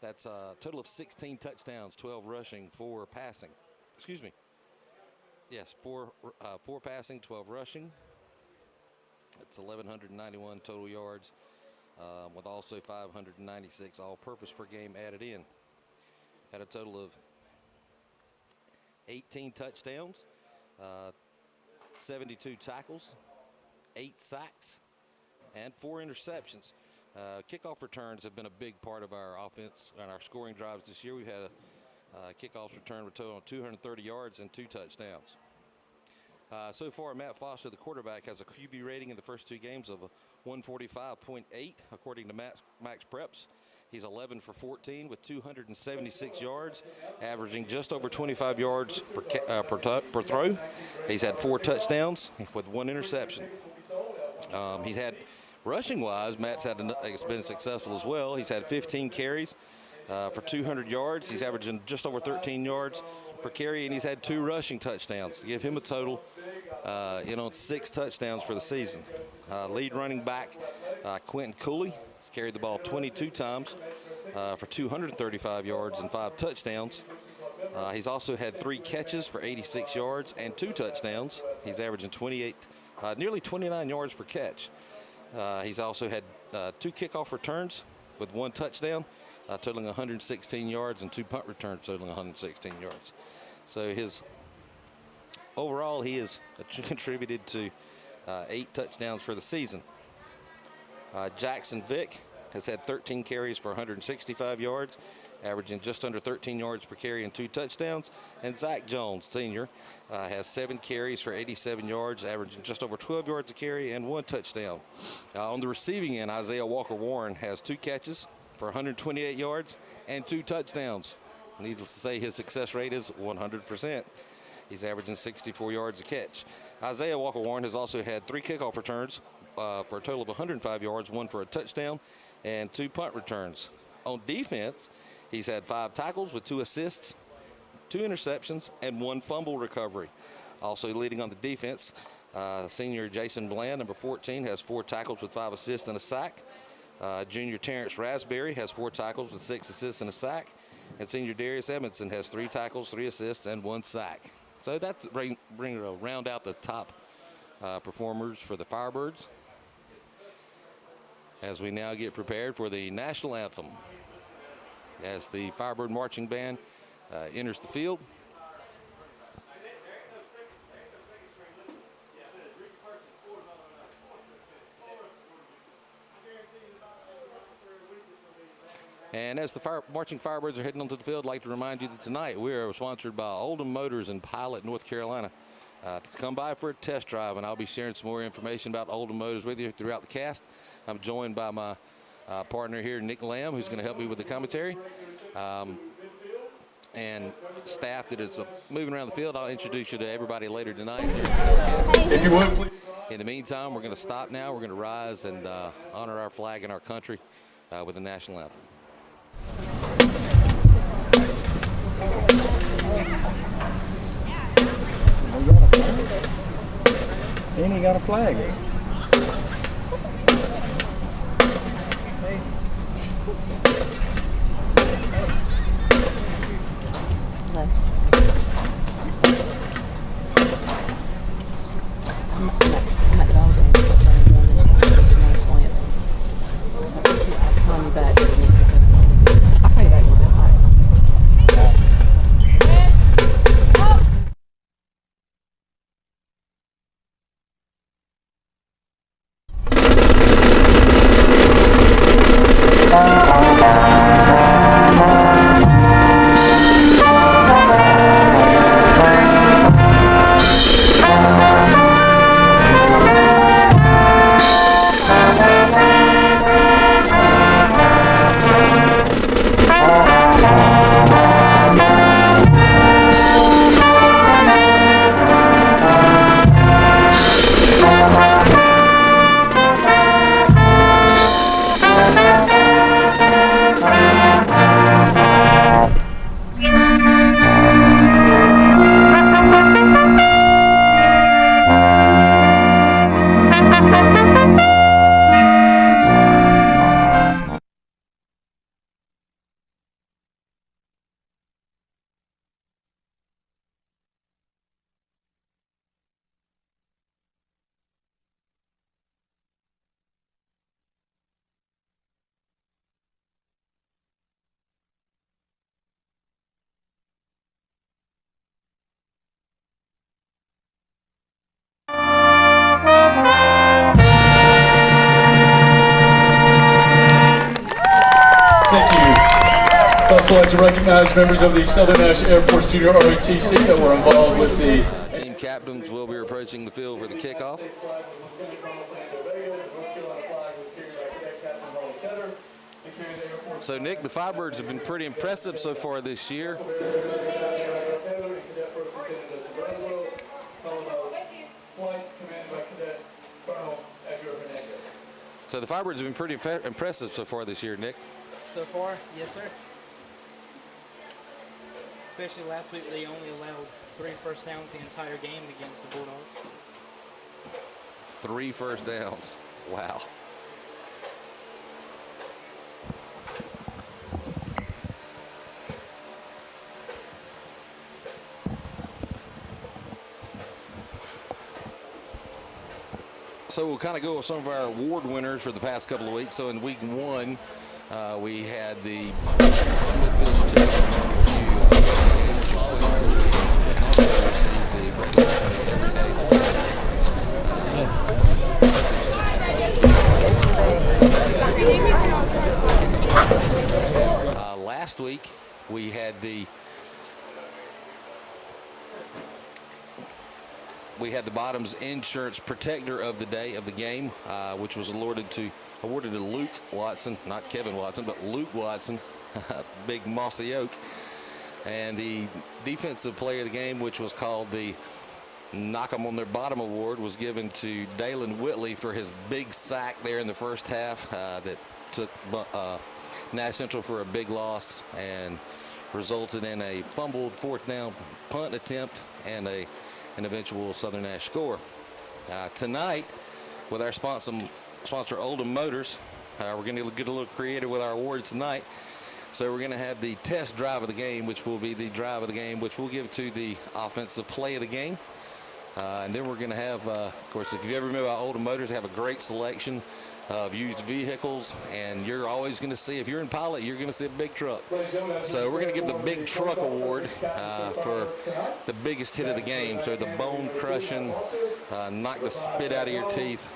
That's a total of 16 touchdowns, 12 rushing, 4 passing. Excuse me. Yes, four passing, 12 rushing. That's 1,191 total yards, with also 596 all-purpose per game added in. Had a total of 18 touchdowns, 72 tackles, 8 sacks, and 4 interceptions. Kickoff returns have been a big part of our offense and our scoring drives this year. We've had a kickoff return with a total of 230 yards and 2 touchdowns. So far, Matt Foster, the quarterback, has a QB rating in the first 2 games of 145.8, according to Max Preps. He's 11 for 14 with 276 yards, averaging just over 25 yards per throw. He's had 4 touchdowns with 1 interception. He's had, rushing-wise, Matt's been successful as well. He's had 15 carries for 200 yards. He's averaging just over 13 yards per carry, and he's had 2 rushing touchdowns to give him a total, 6 touchdowns for the season. Lead running back Quentin Cooley has carried the ball 22 times for 235 yards and 5 touchdowns. He's also had 3 catches for 86 yards and 2 touchdowns. He's averaging nearly 29 yards per catch. He's also had 2 kickoff returns with 1 touchdown, totaling 116 yards, and 2 punt returns totaling 116 yards. So overall, he has contributed to 8 touchdowns for the season. Jackson Vick has had 13 carries for 165 yards, averaging just under 13 yards per carry and 2 touchdowns. And Zach Jones, senior, has 7 carries for 87 yards, averaging just over 12 yards a carry and 1 touchdown. On the receiving end, Isaiah Walker-Warren has 2 catches for 128 yards and 2 touchdowns. Needless to say, his success rate is 100%. He's averaging 64 yards a catch. Isaiah Walker-Warren has also had 3 kickoff returns for a total of 105 yards, 1 for a touchdown, and 2 punt returns. On defense, he's had 5 tackles with 2 assists, 2 interceptions, and 1 fumble recovery. Also leading on the defense, senior Jason Bland, number 14, has 4 tackles with 5 assists and a sack. Junior Terrence Raspberry has 4 tackles with 6 assists and a sack. And senior Darius Edmondson has 3 tackles, 3 assists, and 1 sack. So that's round out the top performers for the Firebirds, as we now get prepared for the national anthem as the Firebird Marching Band enters the field. And as the Marching Firebirds are heading onto the field, I'd like to remind you that tonight we are sponsored by Oldham Motors in Pilot, North Carolina. Come by for a test drive, and I'll be sharing some more information about Oldham Motors with you throughout the cast. I'm joined by my partner here, Nick Lamb, who's going to help me with the commentary. And staff that is moving around the field. I'll introduce you to everybody later tonight. If you would, please. In the meantime, we're going to stop now. We're going to rise and honor our flag and our country with the national anthem. And he got a flag. I'd also like to recognize members of the Southern Nash Air Force Junior ROTC that were involved with the Team captains will be approaching the field for the kickoff. So, Nick, the Firebirds have been pretty impressive so far this year. So the Firebirds have been pretty impressive so far this year, Nick. So far, yes, sir. Especially last week, they only allowed 3 first downs the entire game against the Bulldogs. 3 first downs. Wow. So we'll kind of go with some of our award winners for the past couple of weeks. So in week 1, we had the Smithfield last week we had the Bottoms Insurance Protector of the Day of the game, which was awarded to Luke Watson, not Kevin Watson, but Luke Watson, big mossy oak. And the Defensive Player of the Game, which was called the Knock 'em on their bottom award, was given to Dalen Whitley for his big sack there in the first half that took Nash Central for a big loss and resulted in a fumbled 4th down punt attempt and an eventual Southern Nash score. Tonight, with our sponsor Oldham Motors, we're going to get a little creative with our awards tonight. So we're going to have the test drive of the game, which will be the drive of the game, which we'll give to the offensive play of the game. And then we're going to have, of course, if you've ever been about Oldham Motors, they have a great selection of used vehicles, and you're always going to see, if you're in Pilot, you're going to see a big truck. So we're going to give the Big Truck Award for the biggest hit of the game. So the bone-crushing, knock the spit out of your teeth,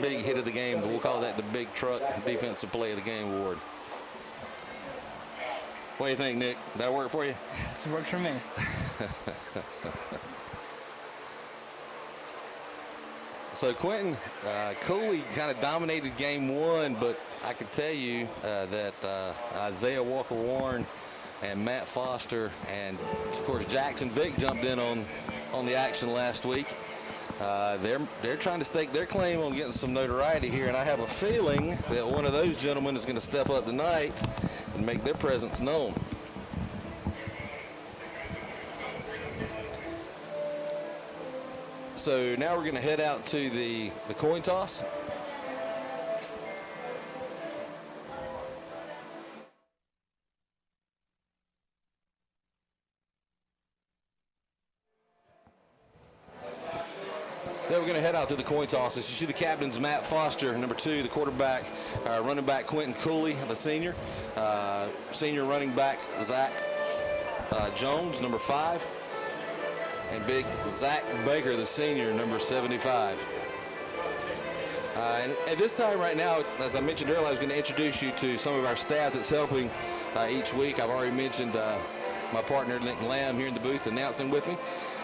big hit of the game. We'll call that the Big Truck Defensive Play of the Game Award. What do you think, Nick? That work for you? It works for me. So Quentin, Cooley kind of dominated game 1, but I can tell you that Isaiah Walker-Warren and Matt Foster and, of course, Jackson Vick jumped in on the action last week. They're trying to stake their claim on getting some notoriety here, and I have a feeling that one of those gentlemen is going to step up tonight and make their presence known. So now we're going to head out to the coin toss. Then we're going to head out to the coin toss. As you see, the captains, Matt Foster, number 2, the quarterback, running back Quentin Cooley, the senior. Senior running back Zach Jones, number 5. And big Zach Baker, the senior, number 75. And at this time right now, as I mentioned earlier, I was going to introduce you to some of our staff that's helping each week. I've already mentioned my partner, Nick Lamb, here in the booth announcing with me.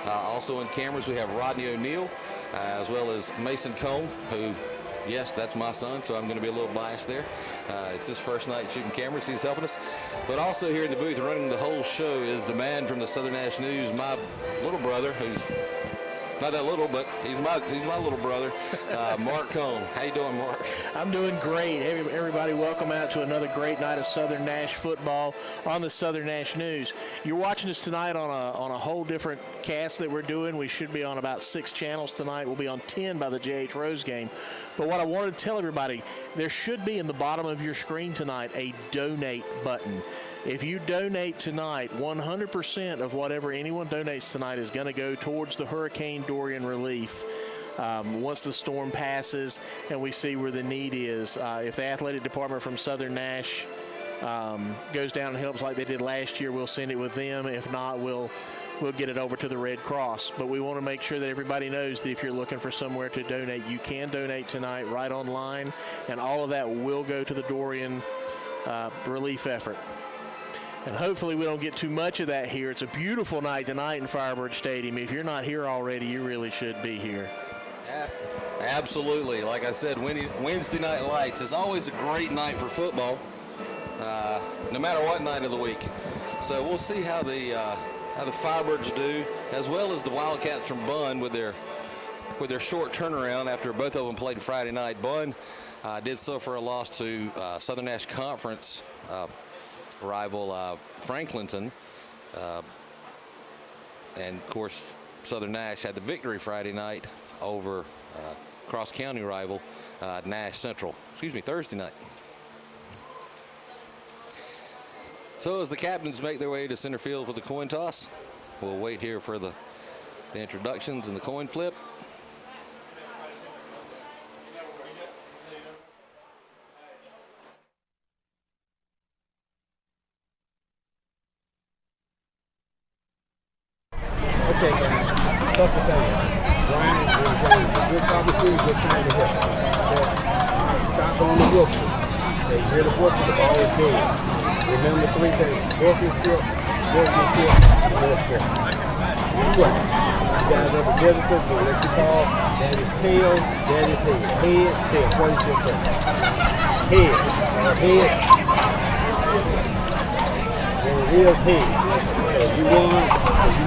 Also on cameras, we have Rodney O'Neill, as well as Mason Cone, who, yes, that's my son, so I'm going to be a little biased there. It's his first night shooting cameras. He's helping us. But also here in the booth running the whole show is the man from the Southern Nash News, my little brother, who's not that little, but he's my little brother, Mark Cone. How you doing, Mark? I'm doing great. Hey, everybody, welcome out to another great night of Southern Nash football on the Southern Nash News. You're watching us tonight on a whole different cast that we're doing. We should be on about 6 channels tonight. We'll be on 10 by the J.H. Rose game. But what I wanted to tell everybody, there should be in the bottom of your screen tonight a donate button. If you donate tonight, 100% of whatever anyone donates tonight is going to go towards the Hurricane Dorian relief. Once the storm passes and we see where the need is. If the athletic department from Southern Nash goes down and helps like they did last year, we'll send it with them. If not, we'll get it over to the Red Cross. But we want to make sure that everybody knows that if you're looking for somewhere to donate, you can donate tonight right online, and all of that will go to the Dorian relief effort. And hopefully we don't get too much of that here. It's a beautiful night tonight in Firebird Stadium. If you're not here already, you really should be here. Absolutely. Like I said, Wednesday night lights is always a great night for football, no matter what night of the week. So we'll see how the Firebirds do, as well as the Wildcats from Bunn with their short turnaround after both of them played Friday night. Bunn did suffer a loss to Southern Nash Conference rival Franklinton, and of course Southern Nash had the victory Friday night over cross-county rival Nash Central. Thursday night. So as the captains make their way to center field for the coin toss, we'll wait here for the introductions and the coin flip. Okay, guys. Couple things. Brian and James, good conversation, good trying to help. Stop on the whistle. They hear the whistle, the ball is dead. Remember three things: workmanship, and respect. What? You guys are the visitors, we'll let you call. That is tail, that is head. Head, tail. What is your first? Head. Head. And it is head. You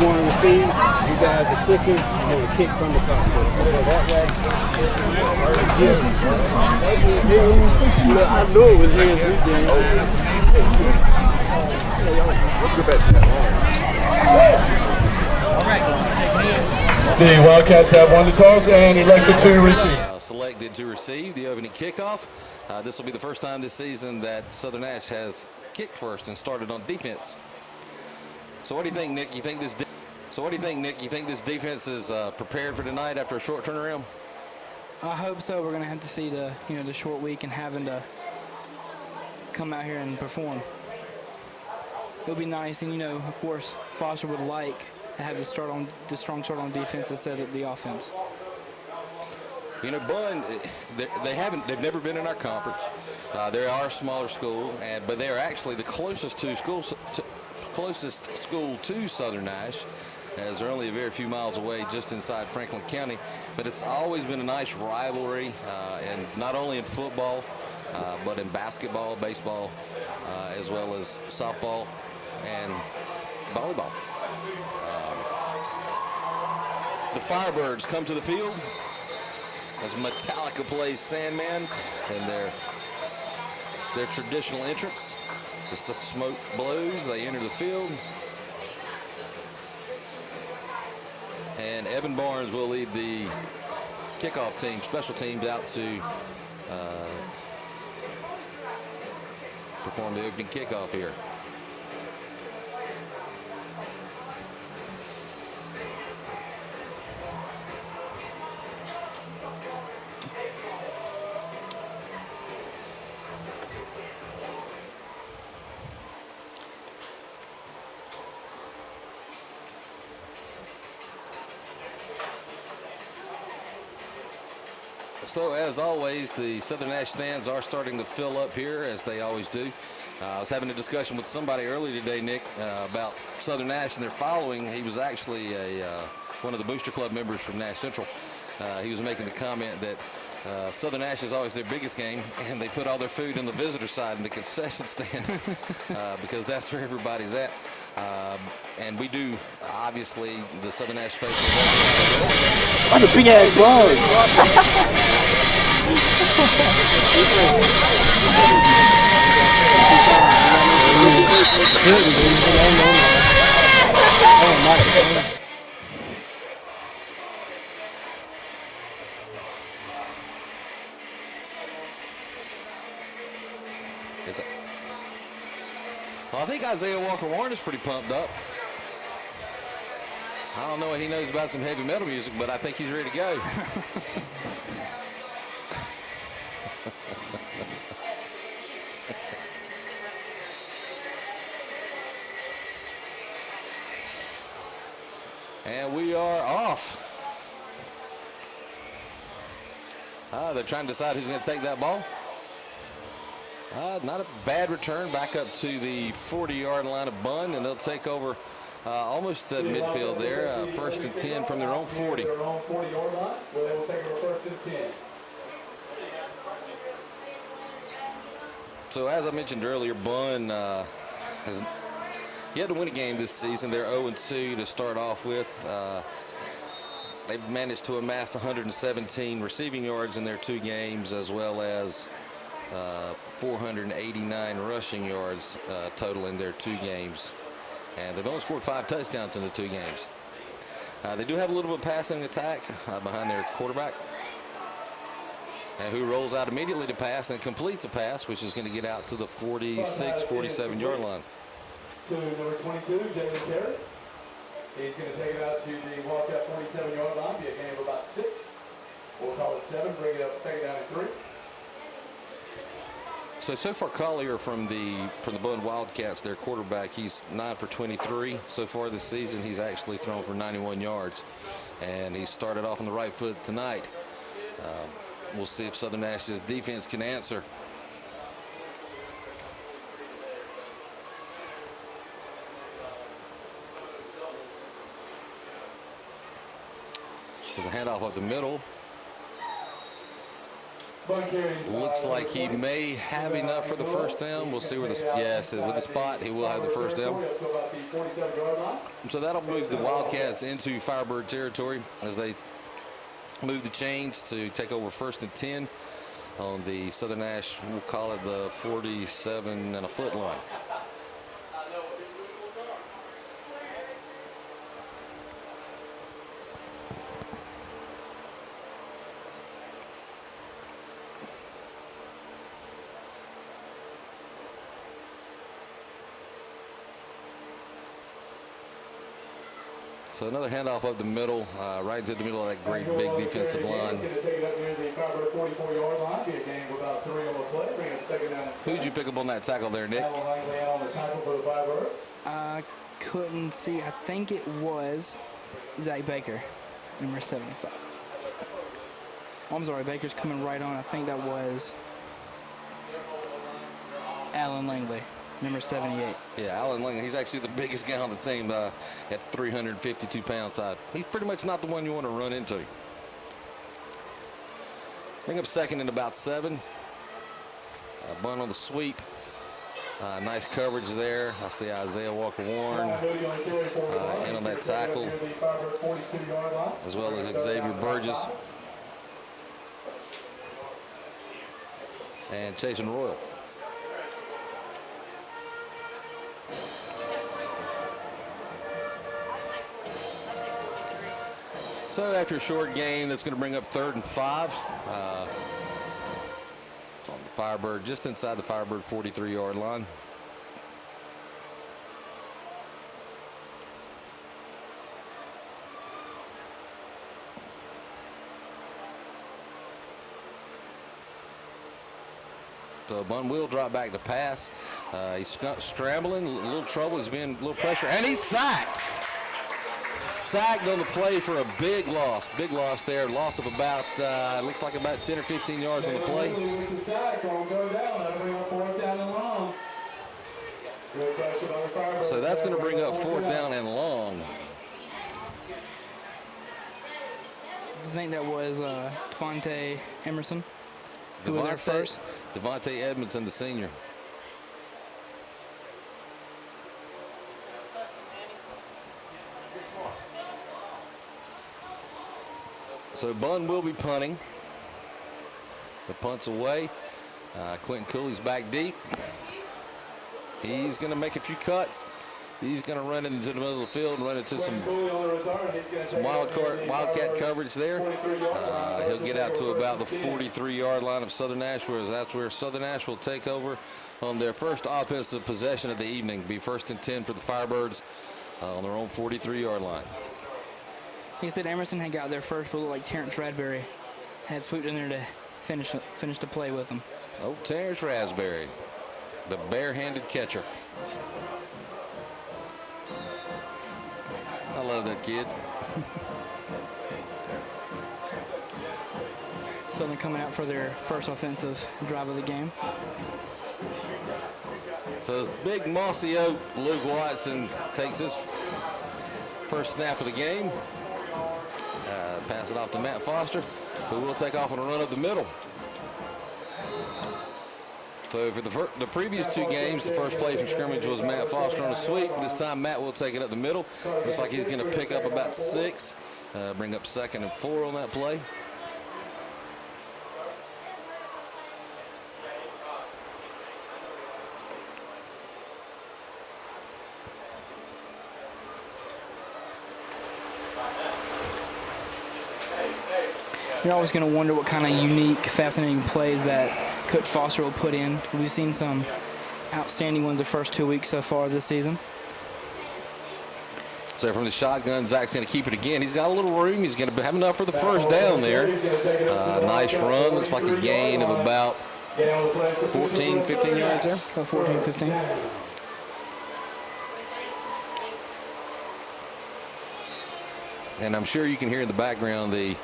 want to receive, you guys are kicking, you want to kick from the top. So that way, I knew it was his weekend. Let's go back to that. The Wildcats have one to toss and elected to receive. Selected to receive the opening kickoff. This will be the first time this season that Southern Nash has kicked first and started on defense. So what do you think, Nick? You think this defense is prepared for tonight after a short turnaround? I hope so. We're going to have to see the short week and having to come out here and perform. It'll be nice, and of course, Foster would like to have the strong start on defense instead of the offense. Bunn, they've never been in our conference. They are a smaller school, but they are actually the closest school to Southern Nash, as they're only a very few miles away just inside Franklin County. But it's always been a nice rivalry, and not only in football, but in basketball, baseball, as well as softball and volleyball. The Firebirds come to the field as Metallica plays Sandman in their traditional entrance. As the smoke blows, they enter the field. And Evan Barnes will lead the kickoff team, special teams, out to perform the opening kickoff here. So as always, the Southern Nash stands are starting to fill up here, as they always do. I was having a discussion with somebody earlier today, Nick, about Southern Nash and their following. He was actually one of the Booster Club members from Nash Central. He was making the comment that Southern Nash is always their biggest game, and they put all their food in the visitor side in the concession stand because that's where everybody's at. And we do, obviously, the Southern Nash faithful. That's a big ass bug. Well, I think Isaiah Walker-Warren is pretty pumped up. I don't know what he knows about some heavy metal music, but I think he's ready to go. And we are off. They're trying to decide who's going to take that ball. Not a bad return, back up to the 40-yard line of Bunn, and they'll take over almost at midfield there. 1st and 10 from their own 40. Their own 40-yard line, where they will take over 1st and 10. So as I mentioned earlier, Bunn has yet to win a game this season. They're 0-2 to start off with. They've managed to amass 117 receiving yards in their 2 games, as well as 489 rushing yards total in their 2 games. And they've only scored 5 touchdowns in the 2 games. They do have a little bit of passing attack behind their quarterback, who rolls out immediately to pass and completes a pass, which is going to get out to the 46, 47-yard line. To number 22, Jalen Carey. He's going to take it out to the Wildcat 47-yard line, be a gain of about 6. We'll call it 7, bring it up 2nd down and 3. So far, Collier from the Bunn Wildcats, their quarterback, he's 9 for 23 so far this season. He's actually thrown for 91 yards, and he started off on the right foot tonight. We'll see if Southern Nash's defense can answer. There's a handoff up the middle. Looks like he may have enough for the 1st down. We'll see where yes, with the spot, he will have the 1st down. So that'll move the Wildcats into Firebird territory as they move the chains to take over 1st and 10 on the Southern Nash, we'll call it the 47 and a foot line. So another handoff up the middle, right into the middle of that great big defensive line. Who did you pick up on that tackle there, Nick? I couldn't see. I think it was Zach Baker, number 75. Oh, I'm sorry, Baker's coming right on. I think that was Alan Langley, number 78. Yeah, Alan Langley. He's actually the biggest guy on the team at 352 pounds. He's pretty much not the one you want to run into. Bring up 2nd and about 7. Bunn on the sweep. Nice coverage there. I see Isaiah Walker-Warren in on that tackle, as well as Xavier Burgess and Chasen Royal. So after a short gain, that's going to bring up 3rd and 5. On the Firebird, just inside the Firebird 43-yard line. So Bunn will drop back to pass. He's scrambling, a little trouble. He's been a little pressure, and he's sacked. Sacked on the play for a big loss. Big loss there. Loss of about, looks like about 10 or 15 yards on the play. So that's going to bring up 4th down and long. I think that was Devontae Emerson, who was there first. Devontae Edmondson, the senior. So Bunn will be punting. The punt's away. Quentin Cooley's back deep. He's going to make a few cuts. He's going to run into the middle of the field and run into some wildcat coverage there. He'll get out to about the 43-yard line of Southern Nash, whereas that's where Southern Nash will take over on their first offensive possession of the evening. Be 1st and 10 for the Firebirds on their own 43-yard line. He said Emerson had got there first, but looked like Terrence Radbury had swooped in there to finish the play with him. Oh, Terrence Radbury, the bare-handed catcher. I love that kid. Southern coming out for their first offensive drive of the game. So this big mossy oak, Luke Watson takes his first snap of the game. Pass it off to Matt Foster, who will take off on a run up the middle. So for the previous two games, the first play from scrimmage was Matt Foster on a sweep. This time Matt will take it up the middle. Looks like he's going to pick up about 6, bring up 2nd and 4 on that play. You're always going to wonder what kind of unique, fascinating plays that Coach Foster will put in. We've seen some outstanding ones the first 2 weeks so far this season. So from the shotgun, Zach's going to keep it again. He's got a little room. He's going to have enough for the first down there. Nice run. Looks like a gain of about 14, 15 yards there. About 14, 15. And I'm sure you can hear in the background the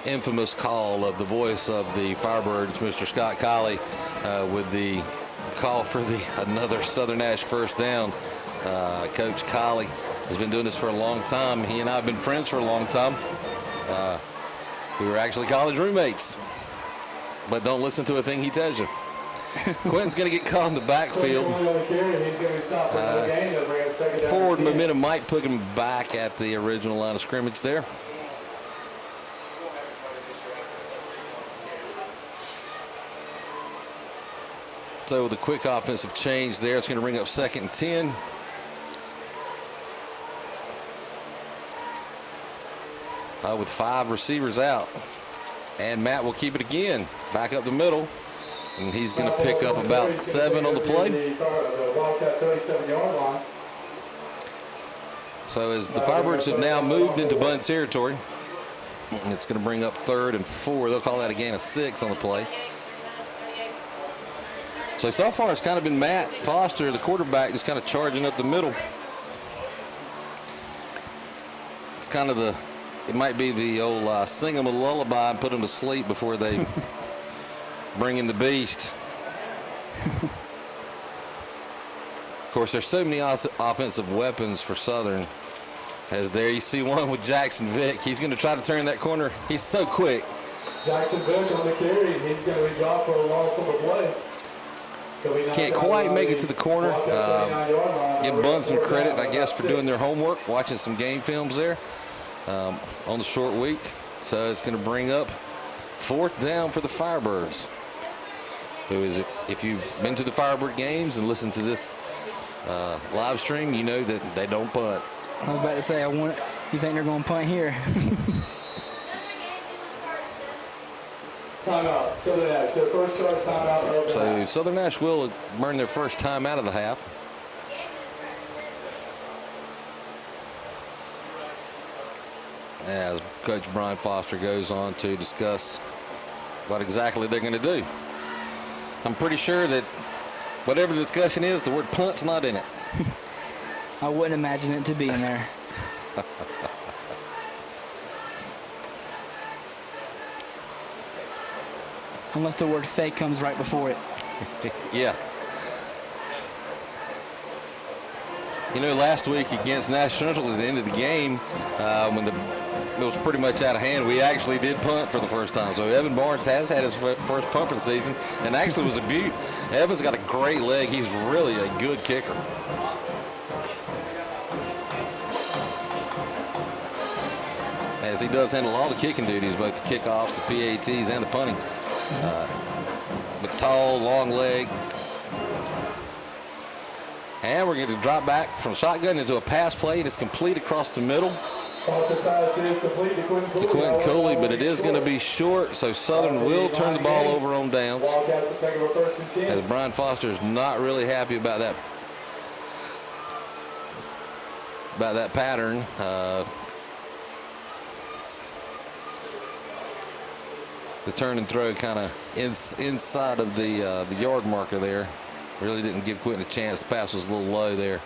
infamous call of the voice of the Firebirds, Mr. Scott Colley, with the call for another Southern Nash first down. Coach Colley has been doing this for a long time. He and I have been friends for a long time. We were actually college roommates, but don't listen to a thing he tells you. Quentin's going to get caught in the backfield. Forward momentum might put him back at the original line of scrimmage there. So with a quick offensive change there, it's going to bring up 2nd and 10. With 5 receivers out. And Matt will keep it again. Back up the middle. And he's going to pick up about 7 on the play. So as the Firebirds have now moved into Bunn territory, it's going to bring up 3rd and 4. They'll call that a gain of 6 on the play. So far it's kind of been Matt Foster, the quarterback, just kind of charging up the middle. It's kind of it might be the old sing them a lullaby and put them to sleep before they bring in the beast. Of course, there's so many offensive weapons for Southern. As there you see one with Jackson Vick. He's going to try to turn that corner. He's so quick. Jackson Vick on the carry. He's going to be dropped for a loss on the play. Can't quite make it to the corner. Give Bunn some credit, I guess, for doing their homework, watching some game films there on the short week. So it's going to bring up 4th down for the Firebirds. Who is it? If you've been to the Firebird games and listened to this live stream, you know that they don't punt. I was about to say, you think they're going to punt here? Timeout. Southern Nash. Their first charge timeout. So Southern Nash will burn their first time out of the half. As Coach Brian Foster goes on to discuss what exactly they're going to do. I'm pretty sure that whatever the discussion is, the word punt's not in it. I wouldn't imagine it to be in there. Unless the word fake comes right before it. Yeah. You know, last week against Nash Central at the end of the game, when it was pretty much out of hand, we actually did punt for the first time. So Evan Barnes has had his first punt for the season, and actually was a beaut. Evan's got a great leg. He's really a good kicker. As he does handle all the kicking duties, both the kickoffs, the PATs, and the punting. But tall, long leg. And we're going to drop back from shotgun into a pass play. It's complete across the middle to Quentin Cooley, but it is going to be short, so Southern will turn the ball over on downs. As Brian Foster is not really happy about that pattern. The turn and throw kind of inside of the yard marker there. Really didn't give Quentin a chance. The pass was a little low there.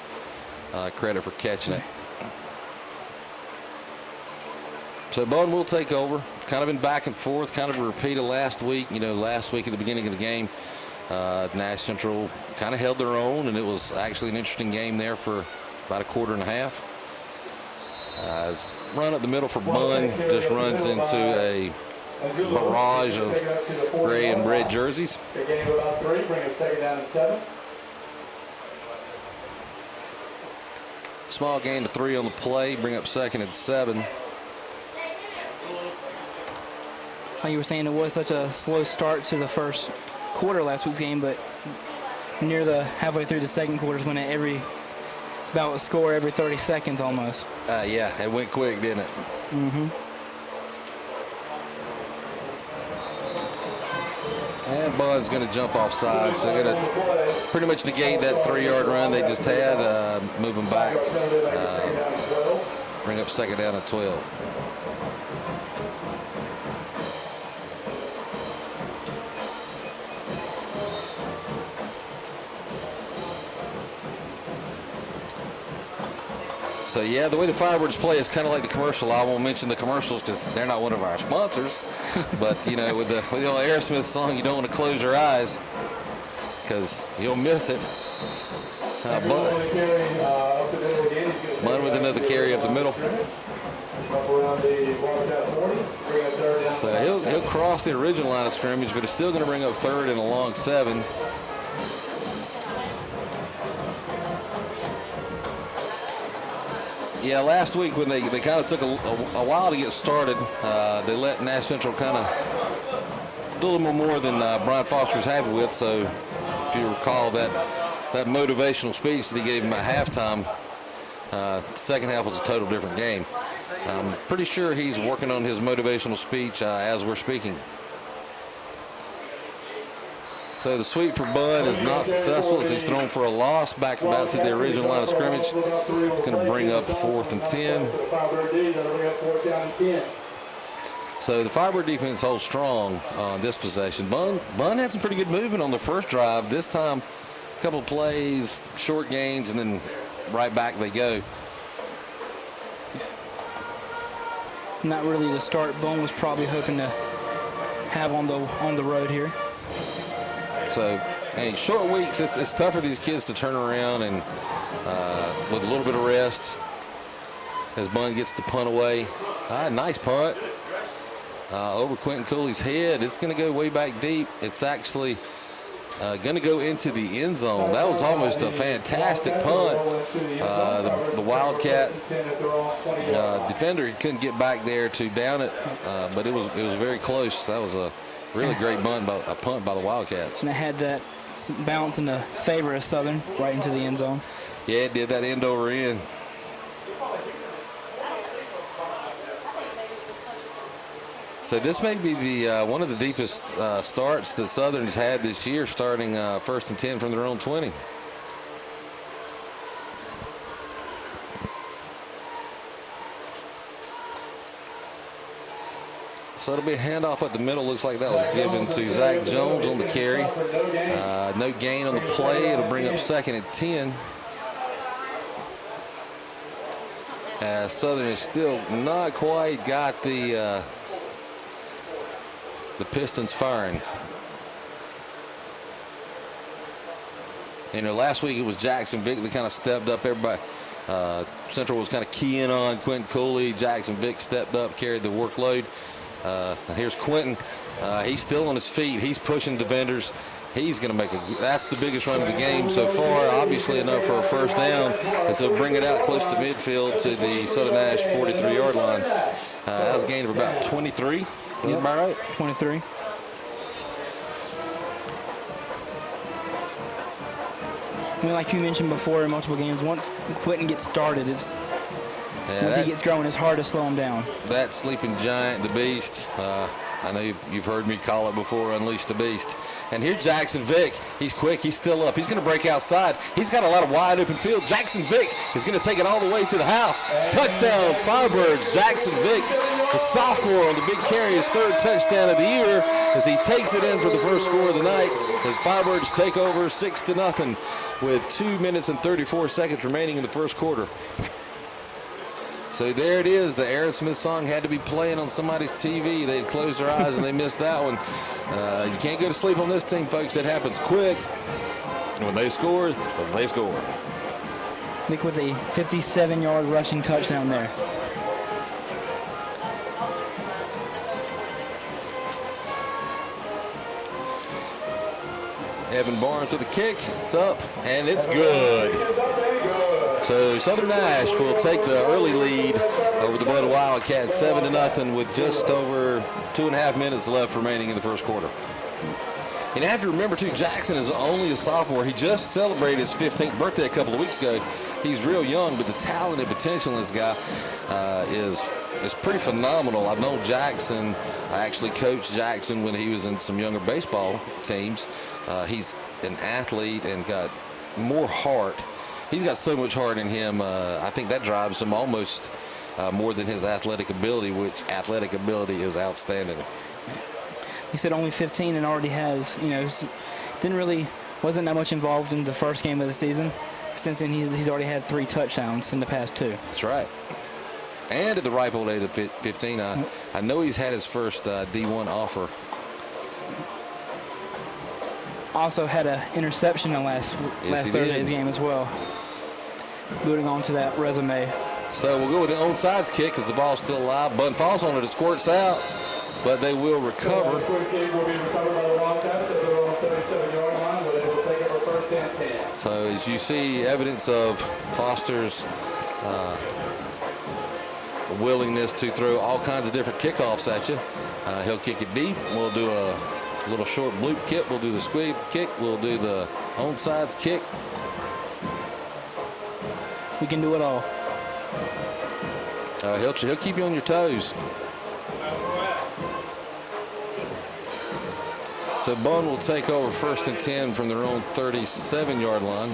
Credit for catching it. So Bunn will take over. Kind of been back and forth, kind of a repeat of last week. You know, last week at the beginning of the game, Nash Central kind of held their own, and it was actually an interesting game there for about a quarter and a half. Run up the middle for Bunn just runs into a barrage of gray and red jerseys. They gain about 3, bring up 2nd down and 7. Small gain to 3 on the play, bring up 2nd and 7. Like you were saying, it was such a slow start to the first quarter last week's game, but near the halfway through the second quarter is when about a score every 30 seconds almost. Yeah, it went quick, didn't it? Mm-hmm. And Bunn's going to jump off sides, so they're going to pretty much negate that 3-yard run they just had, move them back, bring up 2nd down and 12. So, yeah, the way the Firebirds play is kind of like the commercial. I won't mention the commercials because they're not one of our sponsors. But, you know, with the old Aerosmith song, you don't want to close your eyes because you'll miss it. Bunn with another carry up the middle. So he'll cross the original line of scrimmage, but it's still going to bring up 3rd and a long 7. Yeah, last week when they kind of took a while to get started, they let Nash Central kind of do a little more than Brian Foster was happy with. So if you recall that motivational speech that he gave him at halftime, the second half was a total different game. I'm pretty sure he's working on his motivational speech as we're speaking. So the sweep for Bunn is not successful as he's thrown for a loss back about to the original line of scrimmage. It's going to bring up 4th and 10. So the Firebird defense holds strong on this possession. Bunn had some pretty good movement on the first drive. This time, a couple of plays, short gains, and then right back they go. Not really the start Bunn was probably hoping to have on the road here. So, hey, short weeks, it's tough for these kids to turn around and with a little bit of rest as Bunn gets the punt away. Nice punt over Quentin Cooley's head. It's going to go way back deep. It's actually going to go into the end zone. That was almost a fantastic punt. The Wildcat defender couldn't get back there to down it, but it was very close. That was a really great punt by the Wildcats. And it had that bounce in the favor of Southern right into the end zone. Yeah, it did that end over end. So this may be the one of the deepest starts that Southern's had this year, starting 1st and 10 from their own 20. So it'll be a handoff at the middle. Looks like that was given to Zach Jones on the carry. No gain on the play. It'll bring up 2nd and 10. Southern has still not quite got the Pistons firing. You know, last week it was Jackson Vick that kind of stepped up. Everybody, Central was kind of keying on Quentin Cooley. Jackson Vick stepped up, carried the workload. And here's Quentin. He's still on his feet. He's pushing defenders. He's going to make that's the biggest run of the game so far. Obviously enough for a first down. And so bring it out close to midfield to the Southern Nash 43-yard line. That was a gain of about 23. Yep. Am I right? 23. I mean, like you mentioned before in multiple games, once Quentin gets started, once he gets going, it's hard to slow him down. That sleeping giant, the beast, I know you've heard me call it before, Unleash the Beast. And here's Jackson Vick. He's quick. He's still up. He's going to break outside. He's got a lot of wide open field. Jackson Vick is going to take it all the way to the house. Touchdown, Firebirds. Jackson Vick, the sophomore on the big carry, his 3rd touchdown of the year as he takes it in for the first score of the night. The Firebirds take over 6-0 with 2 minutes and 34 seconds remaining in the first quarter. So there it is. The Aerosmith song had to be playing on somebody's TV. They'd close their eyes and they missed that one. You can't go to sleep on this team, folks. It happens quick. When they score, they score. Nick with a 57-yard rushing touchdown there. Evan Barnes with a kick. It's up, and it's good. So Southern Nash will take the early lead over the Bunn Wildcats 7-0 with just over 2.5 minutes left remaining in the first quarter. And you have to remember, too, Jackson is only a sophomore. He just celebrated his 15th birthday a couple of weeks ago. He's real young, but the talent and potential in this guy is pretty phenomenal. I've known Jackson. I actually coached Jackson when he was in some younger baseball teams. He's an athlete and got more heart. He's got so much heart in him. I think that drives him almost more than his athletic ability, which athletic ability is outstanding. He said only 15 and already has, wasn't that much involved in the first game of the season. Since then, he's already had 3 touchdowns in the past 2. That's right. And at the ripe old age of 15, I know he's had his first D1 offer. Also had an interception in last Thursday's game as well. Moving on to that resume. So we'll go with the onside kick because the ball's still alive. Bunn falls on it, it squirts out, but they will recover. The squib kick will be recovered by the Wildcats at their own 37-yard line, where they will take up a first and 10. So as you see evidence of Foster's willingness to throw all kinds of different kickoffs at you. He'll kick it deep. We'll do a little short bloop kick. We'll do the squib kick. We'll do the onsides kick. We can do it all. He'll keep you on your toes. So Bunn will take over first and 10 from their own 37-yard line.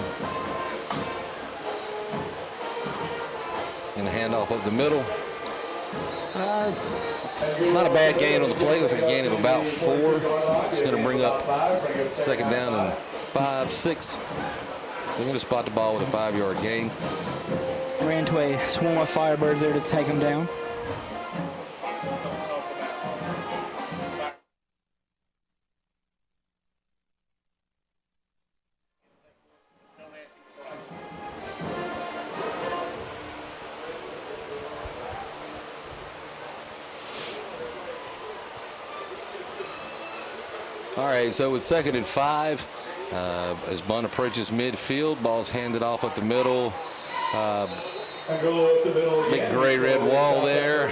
And a handoff up the middle. Not a bad gain on the play. Looks like a gain of about 4. It's going to bring up second down and 5, 6. They're going to spot the ball with a 5-yard gain. Ran to a swarm of Firebirds there to take him down. All right, so with second and 5, as Bunn approaches midfield, ball's handed off up the middle. Big gray red wall there.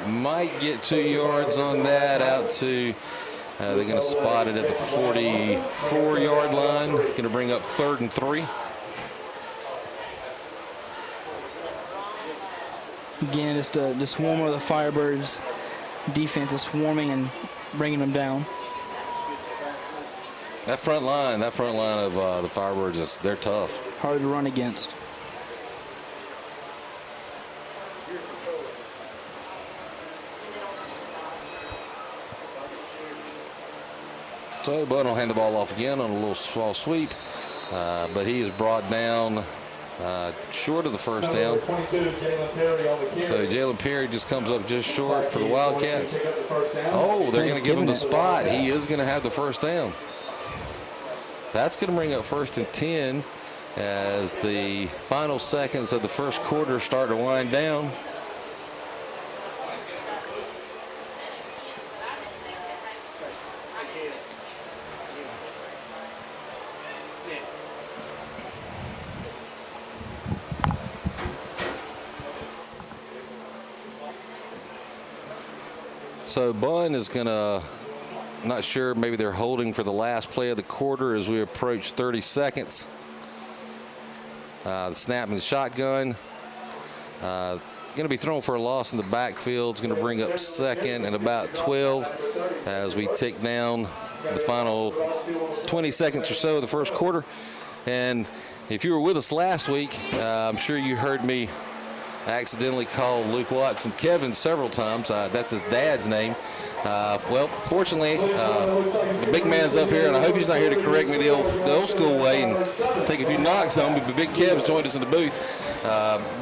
Might get 2 yards on that out to, they're going to spot it at the 44-yard line. Going to bring up 3rd and 3. Again, just the swarm of the Firebirds defense is swarming and bringing them down. That front line of the Firebirds, they're tough. Hard to run against. So Bunn will hand the ball off again on a little small sweep, but he is brought down short of the first down. So Jalen Perry just comes up just short for the Wildcats. Oh, they're going to give him the spot. He is going to have the first down. That's going to bring up 1st and 10 as the final seconds of the first quarter start to wind down. So Bunn is going to, not sure, maybe they're holding for the last play of the quarter as we approach 30 seconds. The snap and the shotgun. Going to be thrown for a loss in the backfield. It's going to bring up second and about 12 as we tick down the final 20 seconds or so of the first quarter. And if you were with us last week, I'm sure you heard me accidentally called Luke Watson Kevin several times. That's his dad's name. Well, fortunately, the big man's up here, and I hope he's not here to correct me the old school way and take a few knocks on me, but Big Kev's joined us in the booth.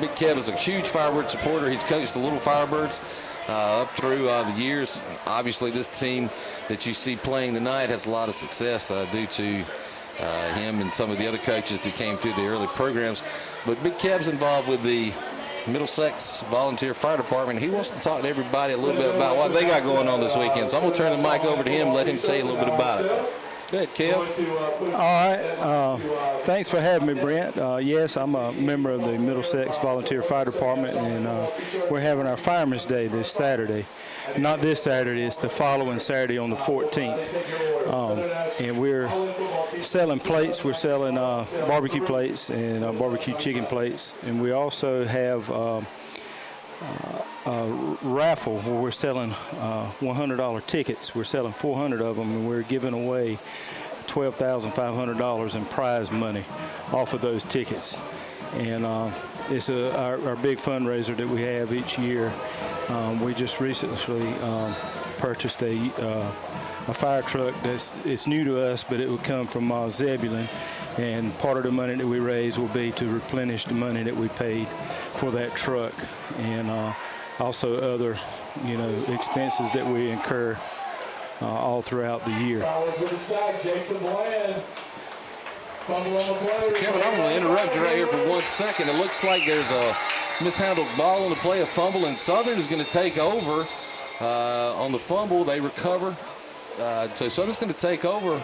Big Kev is a huge Firebird supporter. He's coached the Little Firebirds up through the years. Obviously, this team that you see playing tonight has a lot of success due to him and some of the other coaches that came through the early programs. But Big Kev's involved with the Middlesex Volunteer Fire Department. He wants to talk to everybody a little bit about what they got going on this weekend. So I'm going to turn the mic over to him and let him tell you a little bit about it. Go ahead, Kev. All right. Thanks for having me, Brent. Yes, I'm a member of the Middlesex Volunteer Fire Department, and we're having our Fireman's Day this Saturday. Not this Saturday, it's the following Saturday on the 14th. And we're selling plates. We're selling barbecue plates and barbecue chicken plates. And we also have a raffle where we're selling $100 tickets. We're selling 400 of them, and we're giving away $12,500 in prize money off of those tickets. And it's our big fundraiser that we have each year. We just recently purchased a fire truck it's new to us, but it would come from Zebulon, and part of the money that we raise will be to replenish the money that we paid for that truck, and also other expenses that we incur all throughout the year. Kevin, I'm going to interrupt you right here for 1 second. It looks like there's a mishandled ball on the play, a fumble, and Southern is going to take over on the fumble. They recover. So Southern's going to take over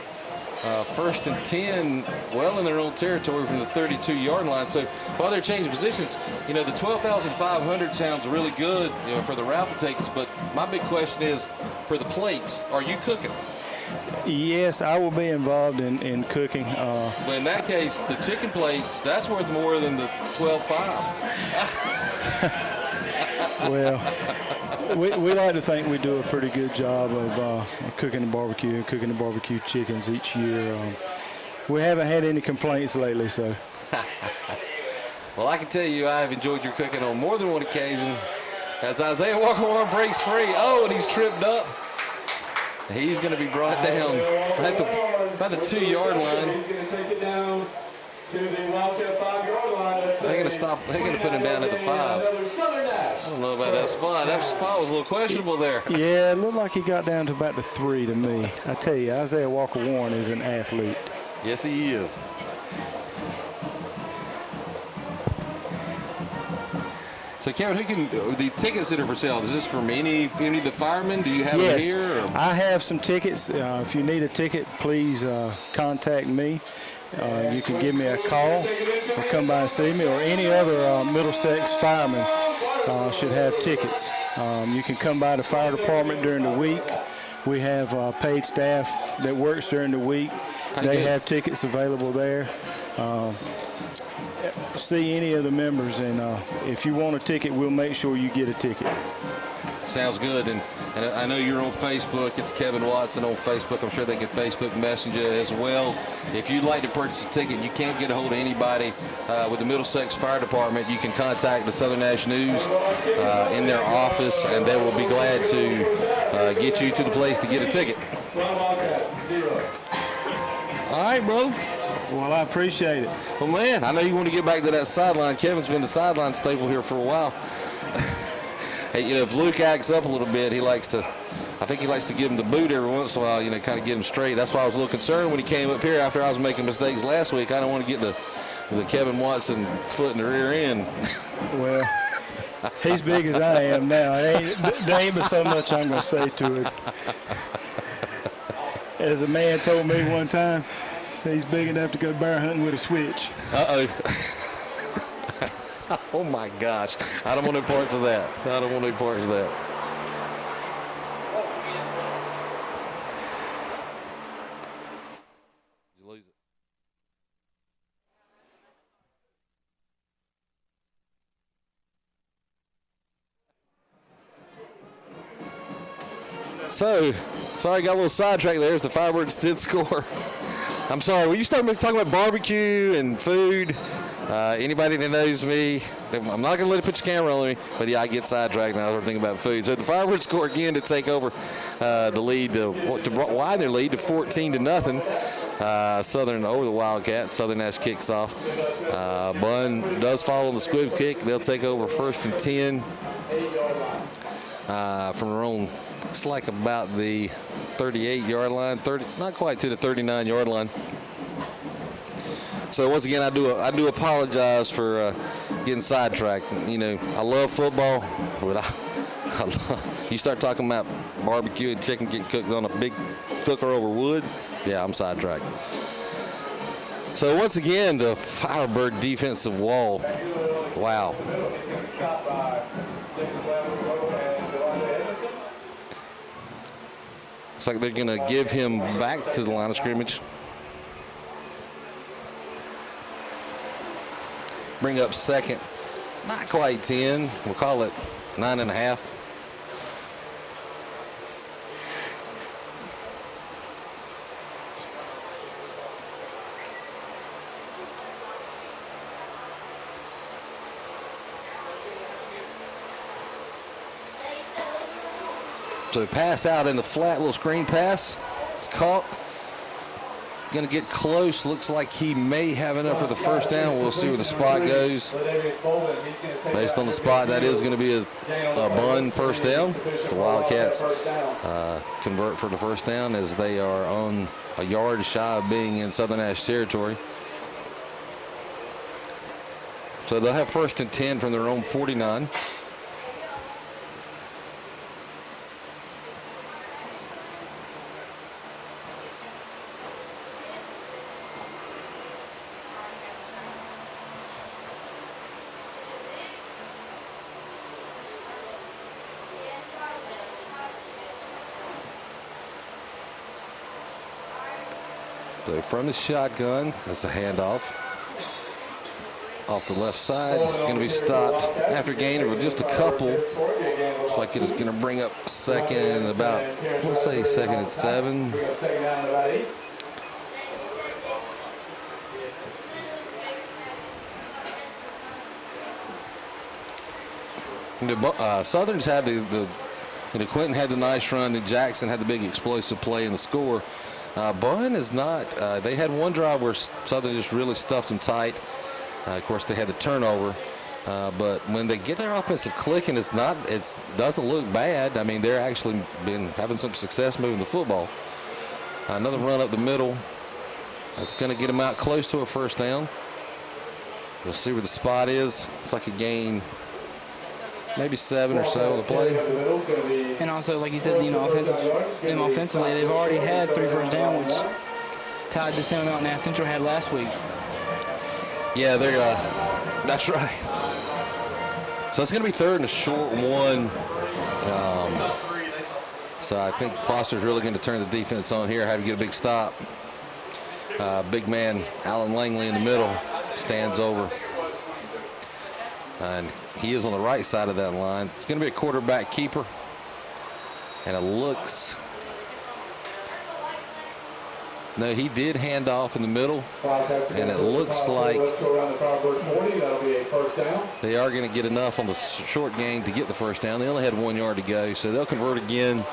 first and 10, well in their own territory from the 32-yard line. So while they're changing positions, the 12,500 sounds really good for the raffle tickets, but my big question is, for the plates, are you cooking? Yes, I will be involved in cooking. But in that case, the chicken plates, that's worth more than the 12,500. Well, we like to think we do a pretty good job of cooking the barbecue and cooking the barbecue chickens each year. We haven't had any complaints lately, so. Well, I can tell you I have enjoyed your cooking on more than one occasion. As Isaiah Walker breaks free, and he's tripped up. He's going to be brought down at the 2-yard line. He's going to take it down to the Wildcat 5-yard line. They're going to stop. They're going to put him down at the 5. I don't know about that spot. That spot was a little questionable there. Yeah, it looked like he got down to about the 3 to me. I tell you, Isaiah Walker Warren is an athlete. Yes, he is. So, Kevin, the tickets that are for sale, is this from any of the firemen? Do you have them here? Or? I have some tickets. If you need a ticket, please contact me. You can give me a call or come by and see me, or any other Middlesex fireman should have tickets. You can come by the fire department during the week. We have paid staff that works during the week. They have tickets available there. See any of the members, and if you want a ticket, we'll make sure you get a ticket. Sounds good. And I know you're on Facebook. It's Kevin Watson on Facebook. I'm sure they can Facebook Messenger as well. If you'd like to purchase a ticket, you can't get a hold of anybody with the Middlesex Fire Department. You can contact the Southern Nash News in their office, and they will be glad to get you to the place to get a ticket. All right, bro. Well, I appreciate it. Well, man, I know you want to get back to that sideline. Kevin's been the sideline staple here for a while. Hey, if Luke acts up a little bit, I think he likes to give him the boot every once in a while, kind of get him straight. That's why I was a little concerned when he came up here after I was making mistakes last week. I don't want to get the Kevin Watson foot in the rear end. Well, he's big as I am now. There ain't but so much I'm going to say to it. As a man told me one time, he's big enough to go bear hunting with a switch. Uh-oh. Oh, my gosh. I don't want any parts of that. I don't want any parts of that. Did you lose it? So, sorry, got a little sidetracked there. As the Firebirds did score. I'm sorry. Will you start talking about barbecue and food? Anybody that knows me, I'm not going to let it put your camera on me, but yeah, I get sidetracked now. I'm thinking about food. So the Firebirds score again to take over the lead, to widen their lead to 14-0. Southern over the Wildcats. Southern Nash kicks off. Bunn does follow on the squib kick. They'll take over 1st and 10 from their own. Looks like about the 38-yard line, not quite to the 39-yard line. So once again, I do apologize for getting sidetracked. You know, I love football, but you start talking about barbecue and chicken getting cooked on a big cooker over wood, yeah, I'm sidetracked. So once again, the Firebird defensive wall. Wow. Looks like they're going to give him back to the line of scrimmage. Bring up 2nd, not quite 10. We'll call it 9.5. So they pass out in the flat, little screen pass. It's caught. Going to get close. Looks like he may have enough for the first down. We'll see where the spot goes. Based on the spot, that is going to be a Bunn first down. The Wildcats convert for the first down as they are on a yard shy of being in Southern Nash territory. So they'll have 1st and 10 from their own 49. So from the shotgun, that's a handoff. Off the left side, going to be stopped after gain of just a couple. Looks like it's going to bring up 2nd about, we'll say 2nd and 7. Southern's had Quentin had the nice run, and Jackson had the big explosive play in the score. Bunn is not. They had one drive where Southern just really stuffed them tight. Of course, they had the turnover. But when they get their offensive clicking, it doesn't look bad. I mean, they're actually been having some success moving the football. Another run up the middle. That's going to get them out close to a first down. We'll see where the spot is. It's like a gain, maybe 7 or so on the play. And also, like you said, offensively, they've already had 3 first down, which tied the same amount Nash Central had last week. Yeah, that's right. So it's going to be 3rd and a short 1. So I think Foster's really going to turn the defense on here, have to get a big stop. Big man Alan Langley in the middle stands over. And he is on the right side of that line. It's going to be a quarterback keeper. And it looks... No, he did hand off in the middle. And it looks like they are going to get enough on the short gain to get the first down. They only had 1 yard to go. So they'll convert again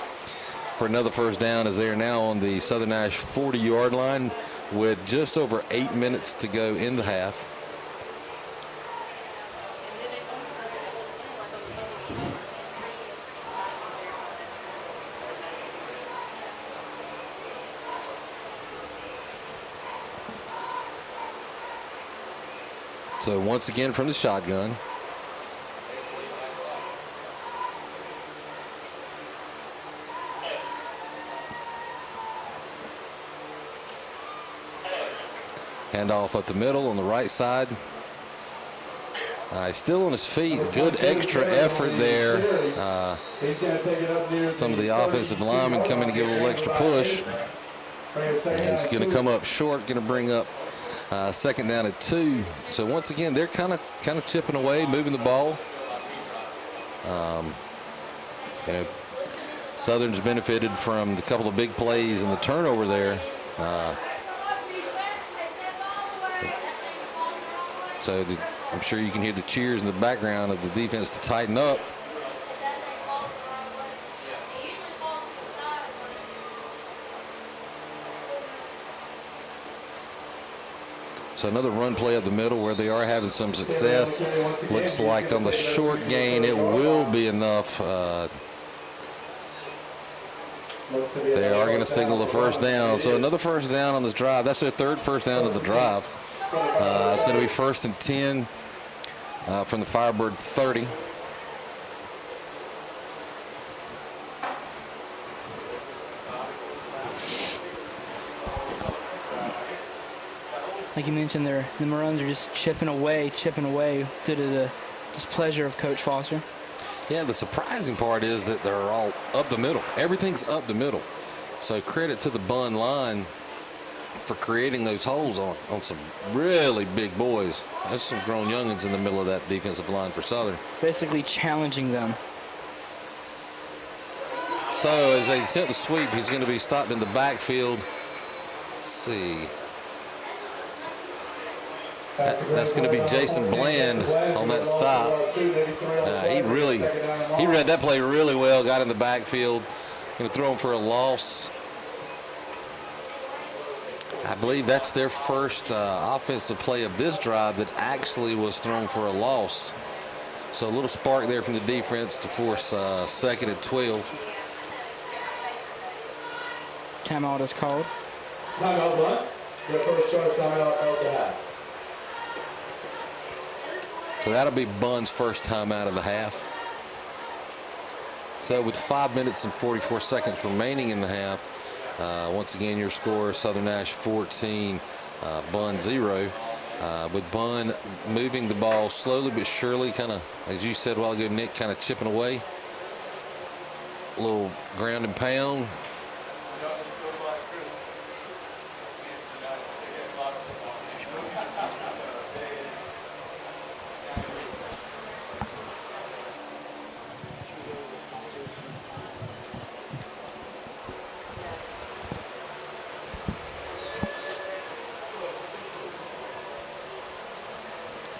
for another first down as they are now on the Southern Nash 40-yard line with just over 8 minutes to go in the half. So once again from the shotgun. Handoff up the middle on the right side. He's still on his feet. Good extra effort there. Some of the offensive linemen coming to give a little extra push. And he's going to come up short, going to bring up second down at 2. So once again, they're kind of chipping away, moving the ball. Southern's benefited from a couple of big plays and the turnover there. So I'm sure you can hear the cheers in the background of the defense to tighten up. So another run play up the middle where they are having some success. Looks like on the short gain it will be enough. They are going to signal the first down. So another first down on this drive. That's their third first down of the drive. It's going to be 1st and 10 from the Firebird 30. Like you mentioned, the Maroons are just chipping away due to the displeasure of Coach Foster. Yeah, the surprising part is that they're all up the middle. Everything's up the middle. So credit to the Bunn line for creating those holes on some really big boys. There's some grown youngins in the middle of that defensive line for Southern. Basically challenging them. So as they attempt the sweep, he's going to be stopped in the backfield. Let's see. That's going to be Jason Bland on that stop. He read that play really well, got in the backfield. Going to throw him for a loss. I believe that's their first offensive play of this drive that actually was thrown for a loss. So a little spark there from the defense to force 2nd and 12. Timeout is called. Timeout, Bunn. Their first charge timeout of the half. So that'll be Bunn's first time out of the half. So with 5 minutes and 44 seconds remaining in the half, once again your score, Southern Nash 14, Bunn 0. With Bunn moving the ball slowly but surely, kind of, as you said a while ago, Nick, kind of chipping away. A little ground and pound.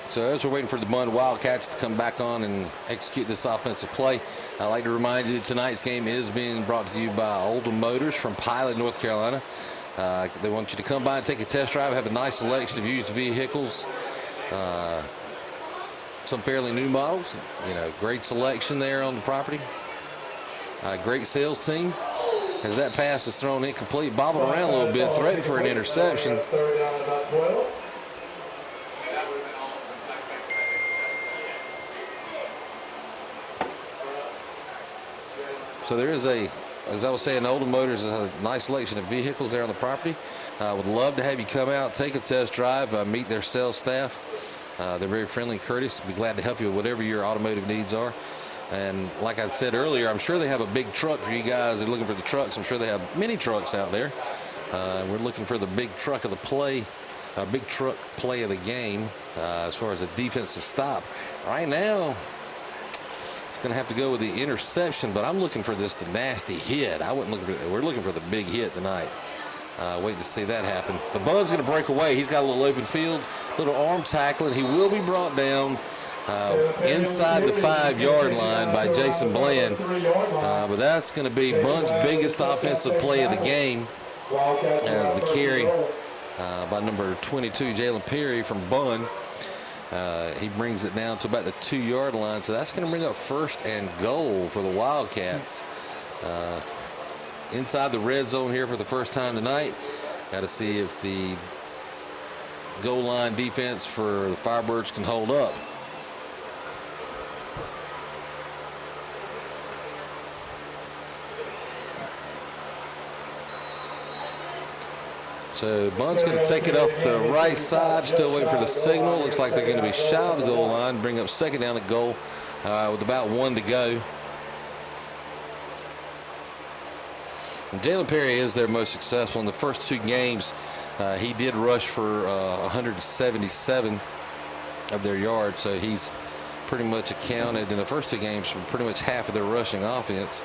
So as we're waiting for the Bunn Wildcats to come back on and execute this offensive play, I'd like to remind you that tonight's game is being brought to you by Oldham Motors from Pilot, North Carolina. They want you to come by and take a test drive, have a nice selection of used vehicles, some fairly new models, great selection there on the property. Great sales team. As that pass is thrown incomplete, bobbing around a little bit, threatening for an interception. Third down at about 12. So there is as I was saying, Oldham Motors has a nice selection of vehicles there on the property. Would love to have you come out, take a test drive, meet their sales staff. They're very friendly and courteous. Be glad to help you with whatever your automotive needs are. And like I said earlier, I'm sure they have a big truck for you guys that are looking for the trucks. I'm sure they have many trucks out there. We're looking for the big truck of the play, big truck play of the game as far as a defensive stop. Right now, going to have to go with the interception, but I'm looking for the nasty hit. We're looking for the big hit tonight. Waiting to see that happen. But Bunn's going to break away. He's got a little open field, little arm tackling. He will be brought down inside the 5-yard line by Jason Bland. But that's going to be Bunn's biggest offensive play of the game as the carry by number 22, Jalen Perry from Bunn. He brings it down to about the 2-yard line, so that's going to bring up 1st and goal for the Wildcats. Inside the red zone here for the first time tonight. Got to see if the goal line defense for the Firebirds can hold up. So Bunn's going to take it off the right side, still waiting for the signal. Looks like they're going to be shy of the goal line, bring up 2nd down at goal with about 1 to go. And Jalen Perry is their most successful in the first 2 games. He did rush for 177 of their yards, so he's pretty much accounted in the first 2 games for pretty much half of their rushing offense.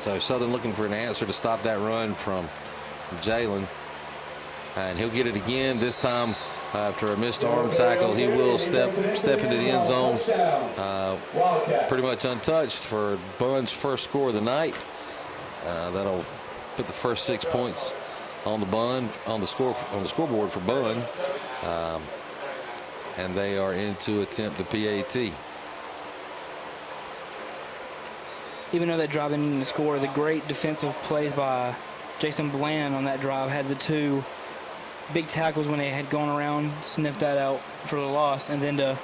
So Southern looking for an answer to stop that run from Jalen. and he'll get it again. This time, after a missed arm tackle, he will step into the end zone pretty much untouched for Bunn's first score of the night. That'll put the first 6 points on the scoreboard for Bunn, and they are in to attempt the PAT. Even though that drive didn't score, the great defensive plays by Jason Bland on that drive had the 2 big tackles when they had gone around, sniffed that out for the loss, and then the